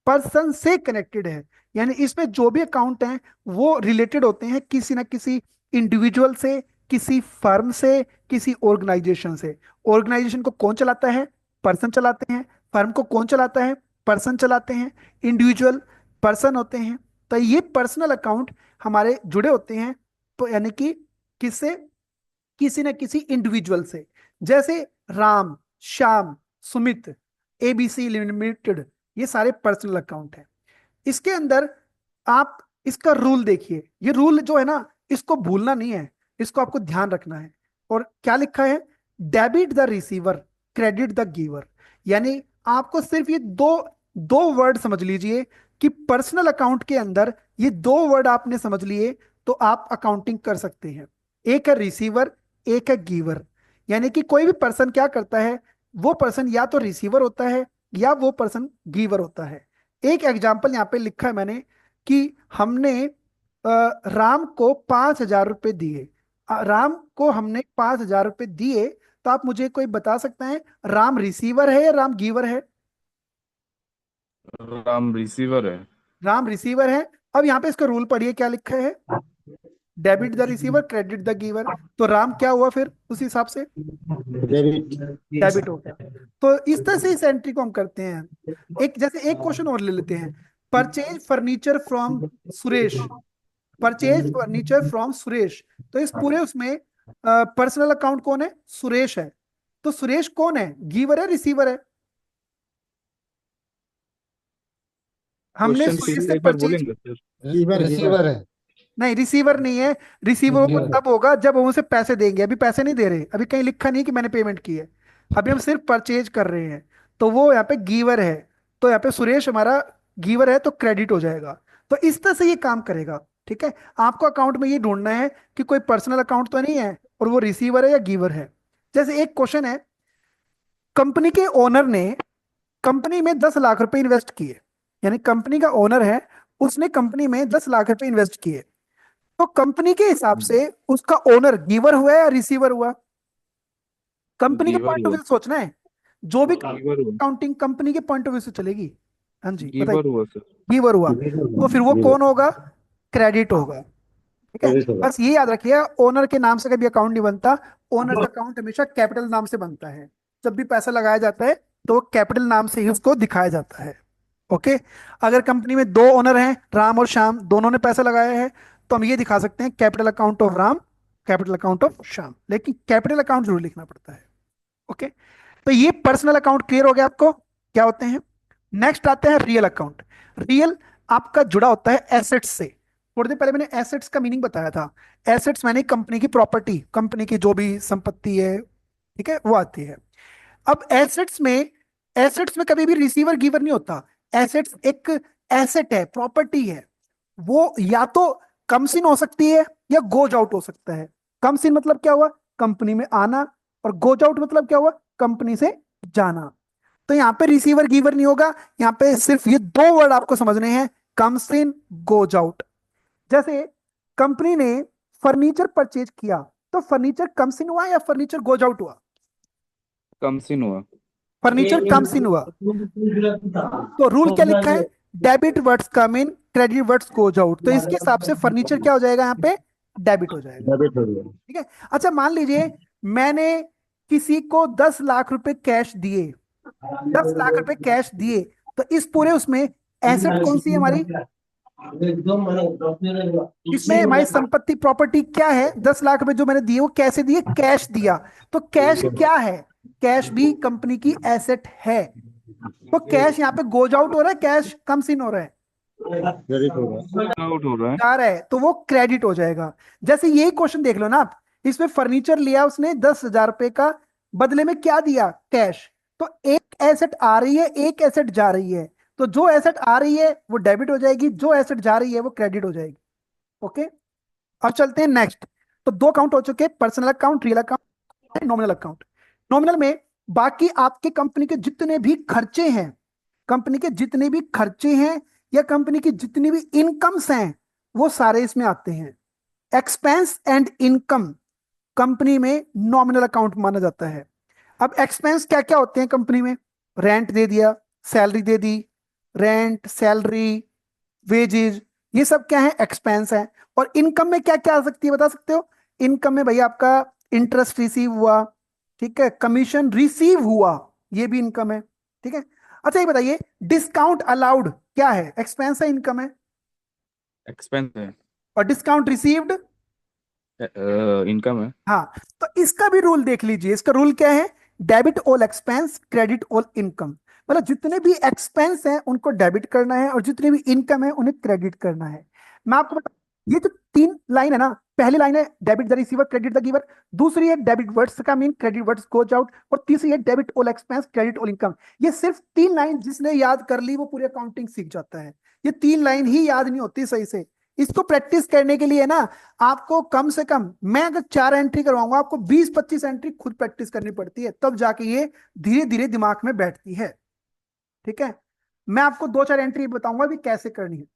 पर्सन से कनेक्टेड है, यानी इसमें जो भी अकाउंट हैं वो रिलेटेड होते हैं किसी ना किसी इंडिविजुअल से, किसी फर्म से, किसी ऑर्गेनाइजेशन से। ऑर्गेनाइजेशन को कौन चलाता है, पर्सन चलाते हैं। फर्म को कौन चलाता है, पर्सन चलाते हैं। इंडिविजुअल पर्सन होते हैं। तो ये पर्सनल अकाउंट हमारे जुड़े होते हैं, तो यानी कि किससे, किसी न किसी इंडिविजुअल से। जैसे राम, श्याम, सुमित, एबीसी लिमिटेड, ये सारे पर्सनल अकाउंट हैं। इसके अंदर आप इसका रूल देखिए, ये रूल जो है ना इसको भूलना नहीं है, इसको आपको ध्यान रखना है। और क्या लिखा है, debit the receiver, credit the giver. यानी आपको सिर्फ ये दो दो वर्ड समझ लीजिए कि पर्सनल अकाउंट के अंदर ये 2 वर्ड आपने समझ लिए तो आप अकाउंटिंग कर सकते हैं। एक है रिसीवर, एक है गिवर। यानी कि कोई भी पर्सन क्या करता है, वो पर्सन या तो रिसीवर होता है या वो पर्सन गिवर होता है। एक एग्जाम्पल यहाँ पे लिखा है मैंने कि हमने राम को 5,000 रुपए दिए। राम को हमने 5,000 रुपए दिए, तो आप मुझे कोई बता सकते हैं राम रिसीवर है या राम गिवर है? राम रिसीवर है। राम रिसीवर है। अब यहाँ पे इसका रूल पढ़िए क्या लिखा है, debit the receiver, credit the giver. तो राम क्या हुआ फिर उस हिसाब से, डेबिट। डेबिट हो गया। तो इस तरह से इस एंट्री को हम करते हैं। एक जैसे एक क्वेश्चन और ले लेते हैं, purchase furniture from Suresh, purchase furniture from Suresh. तो इस पूरे उसमें पर्सनल अकाउंट कौन है, सुरेश है। तो सुरेश कौन है, गिवर है रिसीवर है? हमने क्वेश्चन सुरेश फिर से एक बार परचेज, बोलेंगे सर? रिसीवर है। नहीं रिसीवर नहीं है, रिसीवर वो तब होगा जब हम उसे पैसे देंगे। अभी पैसे नहीं दे रहे, अभी कहीं लिखा नहीं कि मैंने पेमेंट की है, अभी हम सिर्फ परचेज कर रहे हैं, तो वो यहाँ पे गिवर है। तो यहाँ पे सुरेश हमारा गिवर है तो क्रेडिट हो जाएगा। तो इस तरह से ये काम करेगा। ठीक है, आपको अकाउंट में ये ढूंढना है कि कोई पर्सनल अकाउंट तो नहीं है और वो रिसीवर है या गिवर है। जैसे एक क्वेश्चन है, कंपनी के ओनर ने कंपनी में 10 लाख रुपए इन्वेस्ट किए, यानी कंपनी का ओनर है, उसने कंपनी में 10 लाख रुपए इन्वेस्ट किए। तो कंपनी के हिसाब से उसका ओनर गिवर हुआ या रिसीवर हुआ? कंपनी के गिवर पॉइंट ऑफ हुआ। व्यू से सोचना है, जो भी गिवर हुआ। अकाउंटिंग कंपनी के पॉइंट ऑफ व्यू से चलेगी। हाँ जी बताइए। गिवर हुआ सर। गिवर हुआ, तो फिर वो कौन होगा? क्रेडिट होगा। ठीक है, क्रेडिट होगा। बस ये याद रखिए, ओनर के नाम से कभी अकाउंट नहीं बनता। ओनर का अकाउंट हमेशा कैपिटल नाम से बनता है। जब भी पैसा लगाया जाता है तो वो कैपिटल नाम से ही उसको दिखाया जाता है। ओके, अगर कंपनी में दो ओनर हैं, राम और श्याम, दोनों ने पैसा लगाया है, तो हम ये दिखा सकते हैं capital account of Ram, capital account of Shyam, लेकिन कैपिटल अकाउंट जरूर लिखना पड़ता है। ओके, तो ये पर्सनल अकाउंट क्लियर हो गया आपको क्या होते हैं। नेक्स्ट आते हैं रियल अकाउंट। रियल आपका जुड़ा होता है एसेट्स से। थोड़ी देर पहले मैंने एसेट्स का मीनिंग बताया था। एसेट्स मैंने कंपनी की प्रॉपर्टी, कंपनी की जो भी संपत्ति है, ठीक है, वो आती है। अब एसेट्स में कभी भी रिसीवर गिवर नहीं होता। एसेट्स एक एसेट है, प्रॉपर्टी है, वो या तो कम्स इन हो सकती है या गोज आउट हो सकता है। कम्स इन मतलब क्या हुआ? कंपनी में आना, और गोज आउट मतलब क्या हुआ? कंपनी से जाना। तो यहाँ पे रिसीवर गिवर नहीं होगा, यहाँ पे सिर्फ ये दो वर्ड आपको समझने हैं, कम्स इन, गोज आउट। जैसे कंपनी ने फर्नीचर परचेज किया, तो फर्नीचर कम्स इन हुआ या फर्नीचर गोज आउट हुआ? कमसिन हुआ। फर्नीचर कम्स इन हुआ। तो रूल क्या लिखा है? डेबिट वर्ड्स कम इन, क्रेडिट वर्ड्स गोज आउट। तो इसके हिसाब से फर्नीचर क्या हो जाएगा? यहाँ पे डेबिट हो जाएगा। डेबिट हो गया। ठीक है, अच्छा मान लीजिए मैंने किसी को 10 लाख रुपए कैश दिए, 10 लाख रुपए कैश दिए, तो इस पूरे उसमें एसेट कौन सी है हमारी? इसमें हमारी संपत्ति प्रॉपर्टी क्या है? 10 लाख रुपए जो मैंने दिए वो कैसे दिए? कैश दिया। तो कैश क्या है? कैश भी कंपनी की एसेट है। तो कैश यहाँ पे गोज आउट हो रहा है, कैश कम्स इन हो रहा है, क्रेडिट हो गया। आउट हो रहा है। जा रहा है, तो वो क्रेडिट हो जाएगा। जैसे यही क्वेश्चन देख लो ना आप, इसमें फर्नीचर लिया उसने 10,000 रुपए का, बदले में क्या दिया? कैश। तो एक एसेट आ रही है, एक एसेट जा रही है। तो जो एसेट आ रही है वो डेबिट हो जाएगी, जो एसेट जा रही है वो क्रेडिट हो जाएगी। ओके, अब चलते हैं नेक्स्ट। तो दो अकाउंट हो चुके, personal account, real account, nominal account. Nominal में बाकी आपके कंपनी के जितने भी खर्चे हैं, कंपनी के जितने भी खर्चे हैं या कंपनी की जितनी भी इनकम्स हैं, वो सारे इसमें आते हैं। एक्सपेंस एंड इनकम कंपनी में नॉमिनल अकाउंट माना जाता है। अब एक्सपेंस क्या क्या होते हैं कंपनी में? रेंट दे दिया, सैलरी दे दी, रेंट, सैलरी, वेजेज, ये सब क्या है? एक्सपेंस है। और इनकम में क्या क्या आ सकती है, बता सकते हो? इनकम में भैया आपका इंटरेस्ट रिसीव हुआ, ठीक है, कमीशन रिसीव हुआ, ये भी इनकम है। ठीक है, अच्छा ये बताइए, डिस्काउंट अलाउड क्या है? एक्सपेंस है, इनकम है? एक्सपेंस है। और डिस्काउंट रिसीव्ड इनकम है। हाँ, तो इसका भी रूल देख लीजिए। इसका रूल क्या है? Debit all expense, credit all income. मतलब जितने भी एक्सपेंस हैं उनको डेबिट करना है, और जितने भी इनकम है उन्हें क्रेडिट करना है। मैं आपको बता, ये जो तीन लाइन है ना, पहली लाइन है debit the receiver, credit the giver, दूसरी है डेबिट वर्ड्स का mean, credit words goes out, और तीसरी है debit all expense, credit all income. ये सिर्फ तीन लाइन जिसने याद कर ली वो पूरी अकाउंटिंग सीख जाता है। ये तीन लाइन ही याद नहीं होती सही से। इसको प्रैक्टिस करने के लिए ना आपको कम से कम, मैं अगर 4 एंट्री करवाऊंगा, आपको 20-25 एंट्री खुद प्रैक्टिस करनी पड़ती है, तब जाके ये धीरे धीरे दिमाग में बैठती है। ठीक है, मैं आपको 2-4 एंट्री बताऊंगा भी कैसे करनी है।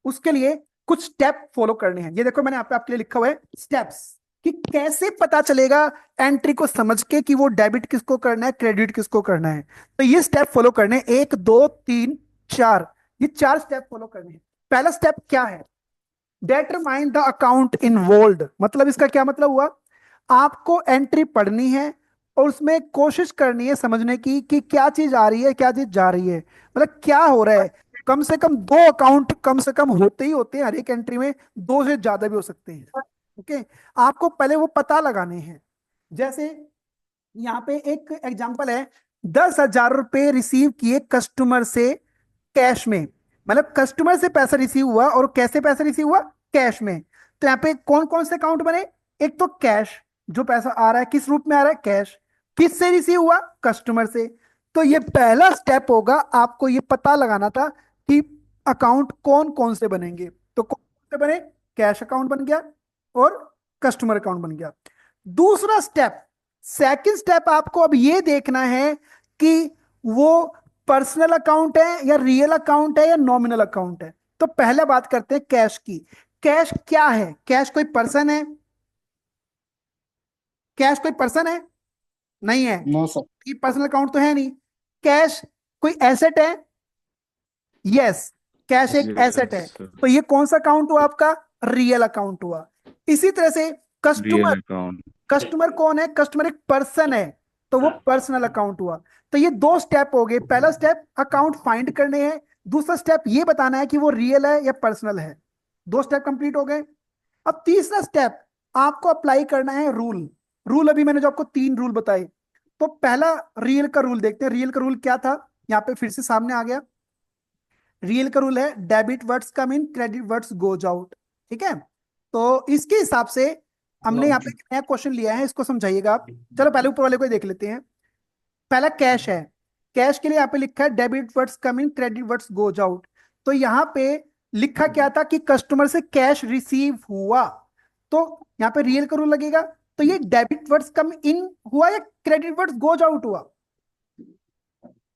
उसके लिए कुछ स्टेप फॉलो करने हैं। ये देखो मैंने यहाँ पे आपके लिए लिखा हुआ है स्टेप्स, कि कैसे पता चलेगा एंट्री को समझ के कि वो डेबिट किसको करना है, क्रेडिट किसको करना है। तो ये स्टेप फॉलो करने हैं, 1 2 3 4, ये 4 स्टेप फॉलो करने हैं। पहला स्टेप क्या है? Determine the account involved. मतलब इसका क्या मतलब हुआ? आपको एंट्री पढ़नी है और उसमें कोशिश करनी है समझने की कि क्या चीज आ रही है, क्या चीज जा रही है, मतलब क्या हो रहा है। कम से कम 2 अकाउंट कम से कम होते ही होते हैं हर एक एंट्री में, 2 से ज्यादा भी हो सकते हैं। ओके, आपको पहले वो पता लगाने हैं। जैसे यहाँ पे एक एग्जांपल है, 10,000 रुपए रिसीव किए कस्टमर से कैश में, मतलब कस्टमर से पैसा रिसीव हुआ, और कैसे पैसा रिसीव हुआ? कैश में। तो यहाँ पे कौन कौन से अकाउंट बने? एक तो कैश, जो पैसा आ रहा है किस रूप में आ रहा है? कैश। किससे रिसीव हुआ? कस्टमर से। तो ये पहला स्टेप होगा, आपको ये पता लगाना था कि अकाउंट कौन कौन से बनेंगे। तो कौन कौन से बने? कैश अकाउंट बन गया और कस्टमर अकाउंट बन गया। दूसरा स्टेप, सेकंड स्टेप, आपको अब ये देखना है कि वो पर्सनल अकाउंट है या रियल अकाउंट है या नॉमिनल अकाउंट है। तो पहले बात करते हैं कैश की। कैश क्या है? कैश कोई पर्सन है? कैश कोई पर्सन है? नहीं है। No sir. ये पर्सनल अकाउंट तो है नहीं। कैश कोई एसेट है? यस, कैश एक एसेट है। यस, तो ये कौन सा अकाउंट हुआ आपका? रियल अकाउंट हुआ। इसी तरह से रियल कस्टमर, अकाउंट। कस्टमर कौन है? कस्टमर एक पर्सन है, तो वो पर्सनल अकाउंट हुआ। तो ये दो स्टेप हो गए। पहला स्टेप अकाउंट फाइंड करने हैं, दूसरा स्टेप ये बताना है कि वो रियल है या पर्सनल है। दो स्टेप कंप्लीट हो गए। अब तीसरा स्टेप आपको अप्लाई करना है रूल। रूल अभी मैंने जो आपको 3 रूल बताए, तो पहला रियल का रूल देखते हैं। रियल का रूल क्या था? यहाँ पे फिर से सामने आ गया। रियल का रूल है डेबिट वर्ड्स कम इन, क्रेडिट वर्ड्स गोज आउट। ठीक है, तो इसके हिसाब से हमने यहाँ पे एक नया क्वेश्चन लिया है, इसको समझाइएगा आप। चलो पहले ऊपर वाले को ही देख लेते हैं। पहला कैश है। कैश के लिए यहाँ पे लिखा है डेबिट वर्ड्स कम इन, क्रेडिट वर्ड्स गोज आउट। तो यहाँ पे लिखा क्या था कि कस्टमर से कैश रिसीव हुआ, तो यहाँ पे रियल का रूल लगेगा। तो ये डेबिट वर्ड्स कम इन हुआ या क्रेडिट वर्ड्स गोज आउट हुआ?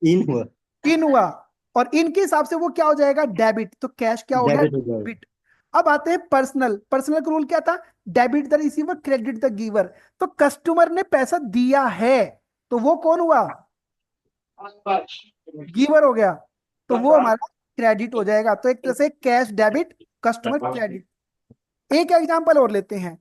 इन हुआ। इन हुआ, और इन के हिसाब से वो क्या हो जाएगा? डेबिट। तो कैश क्या हो गया? डेबिट हो जाएगा। डेबिट। अब आते हैं पर्सनल। पर्सनल का रूल क्या था? Debit the receiver, credit the giver. तो कस्टमर ने पैसा दिया है, तो वो कौन हुआ? गिवर हो गया, तो वो हमारा क्रेडिट हो जाएगा। तो एक तरह से कैश डेबिट, कस्टमर क्रेडिट। एक एग्जांपल और लेते हैं।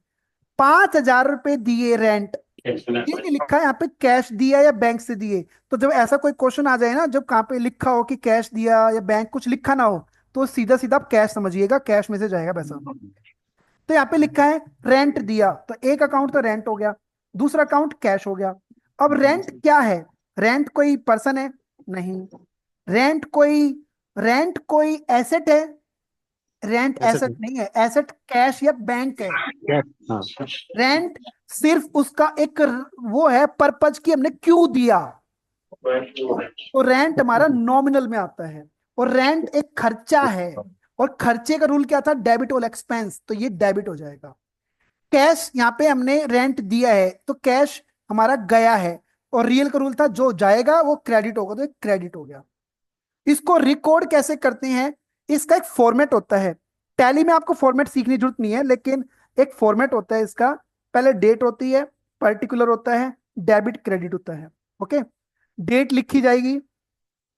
5,000 रुपए दिए रेंट, ये नहीं लिखा है यहाँ पे कैश दिया या बैंक से दिए। तो जब ऐसा कोई क्वेश्चन आ जाए ना, जब कहाँ पे लिखा हो कि कैश दिया या बैंक, कुछ लिखा ना हो, तो सीधा सीधा आप कैश समझिएगा, कैश में से जाएगा पैसा। तो यहाँ पे लिखा है रेंट दिया, तो एक अकाउंट तो रेंट हो गया, दूसरा अकाउंट कैश हो गया। अब रेंट क्या है? रेंट कोई पर्सन है? नहीं। रेंट कोई एसेट है? रेंट Asset एसेट नहीं है। एसेट कैश या बैंक है। कैश। हाँ। रेंट सिर्फ उसका एक वो है पर्पज कि हमने क्यों दिया, तो रेंट हमारा नॉमिनल में आता है। और रेंट एक खर्चा है, और खर्चे का रूल क्या था? डेबिट ऑल एक्सपेंस, तो ये डेबिट हो जाएगा। कैश, यहाँ पे हमने रेंट दिया है तो कैश हमारा गया है, और रियल का रूल था जो जाएगा वो क्रेडिट होगा, तो एक क्रेडिट हो गया। इसको रिकॉर्ड कैसे करते हैं? इसका एक फॉर्मेट होता है। टैली में आपको फॉर्मेट सीखने की जरूरत नहीं है, लेकिन एक फॉर्मेट होता है इसका। पहले डेट होती है, पर्टिकुलर होता है, डेबिट क्रेडिट होता है। ओके, डेट लिखी जाएगी,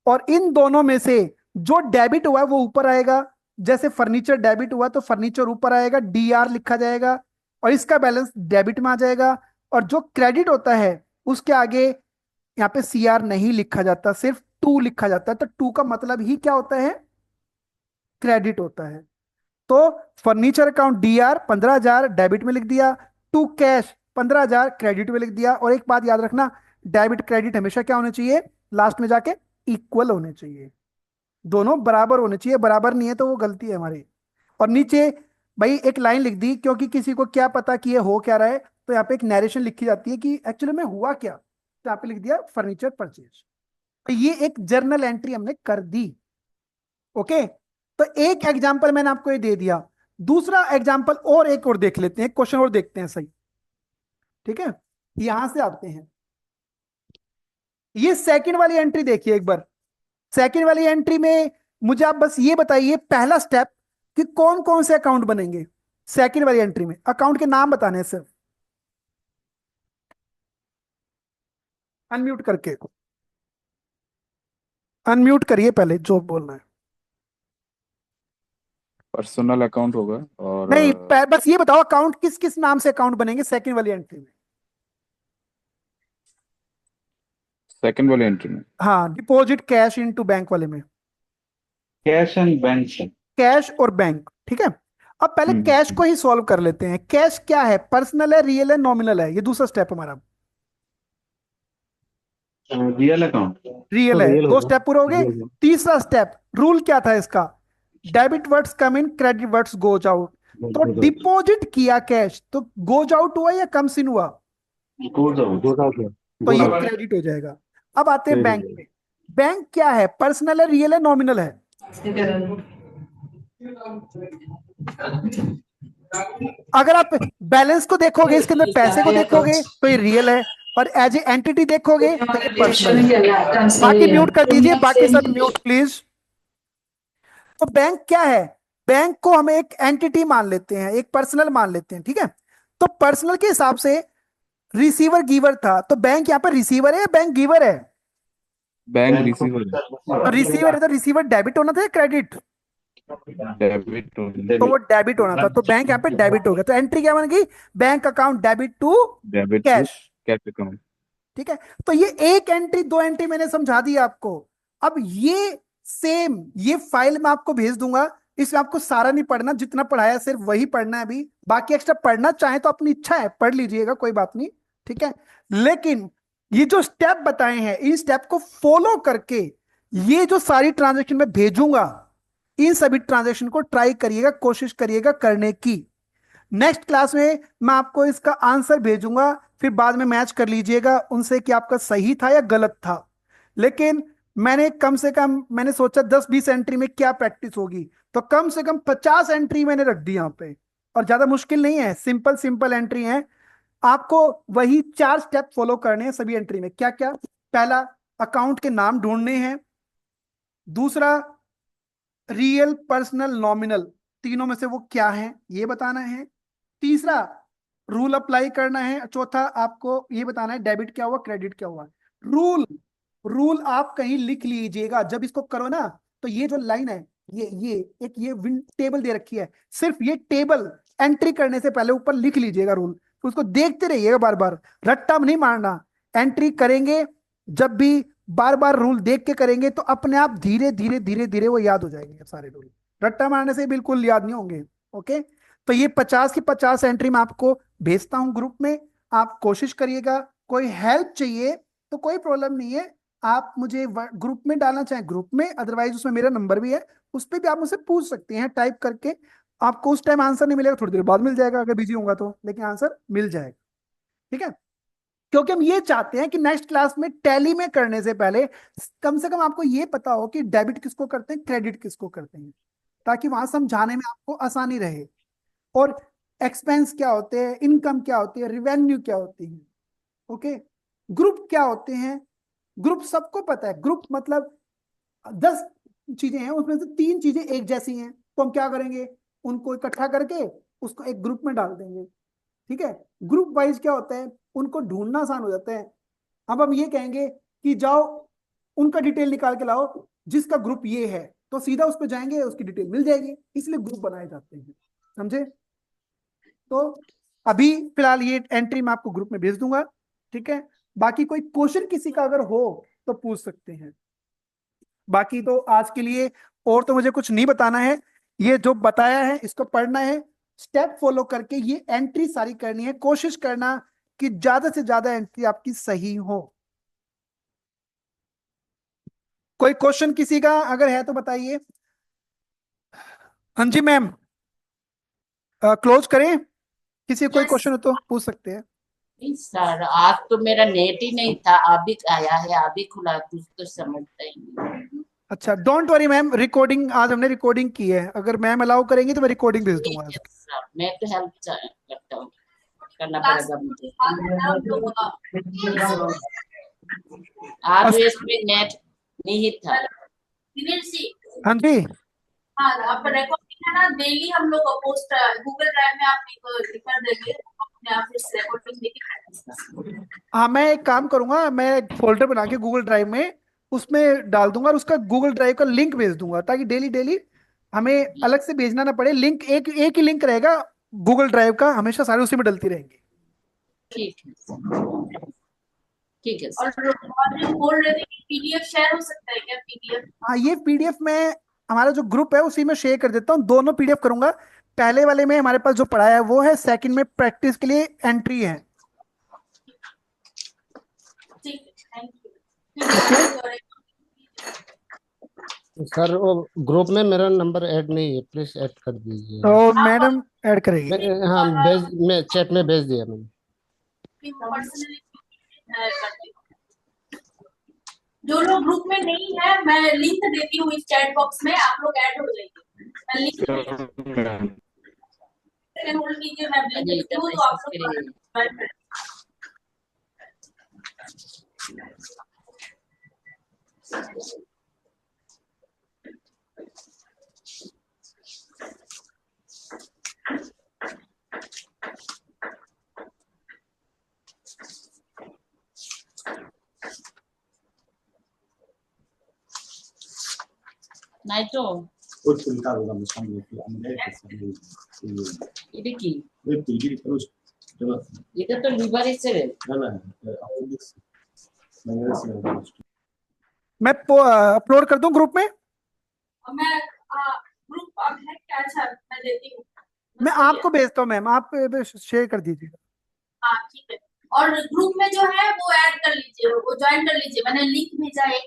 और इन दोनों में से जो डेबिट हुआ है वो ऊपर आएगा। जैसे फर्नीचर डेबिट हुआ तो फर्नीचर ऊपर आएगा, डीआर लिखा जाएगा, और इसका बैलेंस डेबिट में आ जाएगा। और जो क्रेडिट होता है उसके आगे यहाँ पे सीआर नहीं लिखा जाता, सिर्फ टू लिखा जाता है। तो टू का मतलब ही क्या होता है? क्रेडिट होता है। तो फर्नीचर अकाउंट डीआर 15,000 डेबिट में लिख दिया, टू कैश 15,000 क्रेडिट में लिख दिया। और एक बात याद रखना, डेबिट क्रेडिट हमेशा क्या होने चाहिए? लास्ट में जाके इक्वल होने चाहिए, दोनों बराबर होने चाहिए। बराबर नहीं है तो वो गलती है हमारी। और नीचे भाई एक लाइन लिख दी, क्योंकि किसी को क्या पता कि ये हो क्या रहा है, तो यहाँ पे एक नरेशन लिखी जाती है कि एक्चुअली में हुआ क्या। तो यहाँ पे लिख दिया फर्नीचर परचेज। तो ये एक जर्नल एंट्री हमने कर दी। ओके, तो एक एग्जाम्पल मैंने आपको ये दे दिया। दूसरा एग्जाम्पल और एक और देख लेते हैं, क्वेश्चन और देखते हैं सही। ठीक है, यहां से आते हैं। ये सेकंड वाली एंट्री देखिए एक बार। सेकंड वाली एंट्री में मुझे आप बस ये बताइए, पहला स्टेप कि कौन कौन से अकाउंट बनेंगे। सेकंड वाली एंट्री में अकाउंट के नाम बताने हैं सिर्फ, अनम्यूट करके, अनम्यूट करिए पहले जो बोलना है। पर्सनल अकाउंट होगा और नहीं, बस ये बताओ अकाउंट किस किस नाम से अकाउंट बनेंगे सेकंड वाली एंट्री में। सेकंड वाली एंट्री में हाँ, डिपॉजिट कैश इनटू बैंक वाले में कैश एंड बैंक से। कैश और बैंक। ठीक है, अब पहले कैश को ही सॉल्व कर लेते हैं। कैश क्या है? पर्सनल है, रियल है, नॉमिनल है? ये दूसरा स्टेप हमारा। Real account. रियल है, दो स्टेप पूरे हो गए। तीसरा स्टेप, रूल क्या था इसका? डेबिट वर्ड्स कम इन, क्रेडिट वर्ड्स गोज आउट। तो डिपॉजिट किया कैश, तो गोज आउट हुआ या कम्स इन हुआ? तो ये क्रेडिट हो जाएगा। अब आते हैं बैंक में। बैंक क्या है? पर्सनल है, रियल है, नॉमिनल है? अगर आप बैलेंस को देखोगे, इसके अंदर पैसे को देखोगे तो ये रियल है, और एज ए एंटिटी देखोगे तो ये पर्सनल है। बाकी म्यूट कर दीजिए, बाकी सब म्यूट प्लीज। तो बैंक क्या है? बैंक को हम एक एंटिटी मान लेते हैं, एक पर्सनल मान लेते हैं, ठीक है। तो पर्सनल के हिसाब से रिसीवर गिवर था, तो बैंक यहाँ पर रिसीवर है या बैंक गिवर है? बैंक रिसीवर तो रिसीवर है तो रिसीवर डेबिट होना था या क्रेडिट? डेबिट तो वो डेबिट होना था, तो बैंक यहाँ पे डेबिट हो गया, तो एंट्री क्या बन गई? Bank account debit to debit to cash. Cash account. ठीक है, तो ये एक एंट्री दो एंट्री मैंने समझा दी आपको। अब ये सेम ये फाइल मैं आपको भेज दूंगा, इसमें आपको सारा नहीं पढ़ना, जितना पढ़ाया सिर्फ वही पढ़ना है अभी, बाकी एक्स्ट्रा पढ़ना चाहे तो अपनी इच्छा है, पढ़ लीजिएगा, कोई बात नहीं, ठीक है। लेकिन ये जो स्टेप बताए हैं, इन स्टेप को फॉलो करके ये जो सारी ट्रांजेक्शन मैं भेजूंगा, इन सभी ट्रांजेक्शन को ट्राई करिएगा, कोशिश करिएगा करने की। नेक्स्ट क्लास में मैं आपको इसका आंसर भेजूंगा, फिर बाद में मैच कर लीजिएगा उनसे कि आपका सही था या गलत था। लेकिन मैंने कम से कम मैंने सोचा 10-20 एंट्री में क्या प्रैक्टिस होगी, तो कम से कम 50 एंट्री मैंने रख दी यहाँ पे, और ज्यादा मुश्किल नहीं है, सिंपल सिंपल एंट्री है। आपको वही 4 स्टेप फॉलो करने हैं सभी एंट्री में। क्या क्या? पहला, अकाउंट के नाम ढूंढने हैं। दूसरा, रियल पर्सनल नॉमिनल, तीनों में से वो क्या है ये बताना है। तीसरा, रूल अप्लाई करना है। चौथा, आपको ये बताना है डेबिट क्या हुआ क्रेडिट क्या हुआ। रूल रूल आप कहीं लिख लीजिएगा, जब इसको करो ना, तो ये जो लाइन है, ये एक ये विन टेबल दे रखी है, सिर्फ ये टेबल एंट्री करने से पहले ऊपर लिख लीजिएगा रूल, उसको देखते रहिएगा बार बार, रट्टा नहीं मारना। एंट्री करेंगे जब भी बार बार रूल देख के करेंगे तो अपने आप धीरे धीरे धीरे धीरे वो याद हो जाएंगे सारे रूल, रट्टा मारने से बिल्कुल याद नहीं होंगे। ओके, तो ये 50 की 50 एंट्री मैं आपको भेजता हूं ग्रुप में, आप कोशिश करिएगा। कोई हेल्प चाहिए तो कोई प्रॉब्लम नहीं है, आप मुझे ग्रुप में डालना चाहें ग्रुप में, अदरवाइज उसमें मेरा नंबर भी है, उस पर भी आप मुझसे पूछ सकते हैं टाइप करके। आपको उस टाइम आंसर नहीं मिलेगा, थोड़ी देर बाद मिल जाएगा अगर बिजी होगा तो, लेकिन आंसर मिल जाएगा, ठीक है। क्योंकि हम ये चाहते हैं कि नेक्स्ट क्लास में टैली में करने से पहले कम से कम आपको ये पता हो कि डेबिट किसको करते हैं क्रेडिट किसको करते हैं, ताकि वहां समझाने में आपको आसानी रहे। और एक्सपेंस क्या होते हैं, इनकम क्या होती है, रिवेन्यू क्या होती है, ओके। ग्रुप क्या होते हैं, ग्रुप सबको पता है, ग्रुप मतलब 10 चीजें हैं, उसमें से 3 चीजें एक जैसी हैं, तो हम क्या करेंगे, उनको इकट्ठा करके उसको एक ग्रुप में डाल देंगे, ठीक है। ग्रुप वाइज क्या होता है, उनको ढूंढना आसान हो जाता है। अब हम ये कहेंगे कि जाओ उनका डिटेल निकाल के लाओ जिसका ग्रुप ये है, तो सीधा उस पर जाएंगे, उसकी डिटेल मिल जाएगी, इसलिए ग्रुप बनाए जाते हैं, समझे। तो अभी फिलहाल ये एंट्री मैं आपको ग्रुप में भेज दूंगा, ठीक है। बाकी कोई क्वेश्चन किसी का अगर हो तो पूछ सकते हैं, बाकी तो आज के लिए और तो मुझे कुछ नहीं बताना है। ये जो बताया है इसको पढ़ना है, स्टेप फॉलो करके ये एंट्री सारी करनी है, कोशिश करना कि ज्यादा से ज्यादा एंट्री आपकी सही हो। कोई क्वेश्चन किसी का अगर है तो बताइए। हाँ जी मैम, क्लोज करें, किसी का कोई यस क्वेश्चन हो तो पूछ सकते हैं। नहीं सर, आज तो मेरा नेट ही नहीं था, अभी आया है, अभी खुला, कुछ तो समझता ही नहीं। अच्छा, डोंट वरी मैम, रिकॉर्डिंग आज हमने रिकॉर्डिंग की है, अगर मैम अलाउ करेंगी तो मैं रिकॉर्डिंग भेज दूंगा आज। सर मैं तो हेल्प करता हूँ, करना क्लास पड़ेगा मुझे। बाद है ना हम लोग आज इसमें नेट नहीं था। दिनेश जी, हाँ जी, हाँ आप रिकॉर्डिंग है ना, डेली हम लोग पोस्ट गूगल ड्राइव में आप कर देंगे, अपने आप इस रिकॉर्डिंग देखिए। हाँ मैं एक काम करूंगा, मैं एक फोल्डर बना के गूगल ड्राइव में उसमें डाल दूंगा और उसका गूगल ड्राइव का लिंक भेज दूंगा, ताकि डेली डेली हमें अलग से भेजना ना पड़े, लिंक एक एक ही लिंक रहेगा गूगल ड्राइव का, हमेशा सारे उसी में डलती रहेंगी। ठीक है, ठीक है और सर। और बोल रहे थे कि पीडीएफ शेयर हो सकता है क्या, पीडीएफ? हाँ ये पीडीएफ में हमारा जो ग्रुप है उसी में शेयर कर देता हूँ, दोनों पीडीएफ करूंगा। पहले वाले में हमारे पास जो पढ़ा है वो है, सेकंड में प्रैक्टिस के लिए एंट्री है। ठीक है, थैंक ओके, यू। सर वो ग्रुप में मेरा नंबर ऐड नहीं है, प्लीज ऐड कर दीजिए। तो मैडम ऐड करेगी। हाँ भेज, मैं चैट में भेज दिया मैंने। पर्सनली करती हूँ। जो लोग ग्रुप में नहीं है, मैं लिंक देती हूँ इस चैट बॉक्स में, आप लोग ऐड हो जाइए, मैं लिंक होल्ड कीजिए, मैं लिंक देती हूँ तो आप लोग ज्वाइन करें। नहीं तो इडिकी এটা তো লিভারেজের मैं अपलोड कर दूं ग्रुप में। और मैं ग्रुप है क्या? अच्छा मैं देती हूँ। मैं आपको भेजता हूँ मैम, आप शेयर कर दीजिएगा। हाँ ठीक है। और ग्रुप में जो है वो ऐड कर लीजिए, वो ज्वाइन कर लीजिए। मैंने लिंक भेजा है,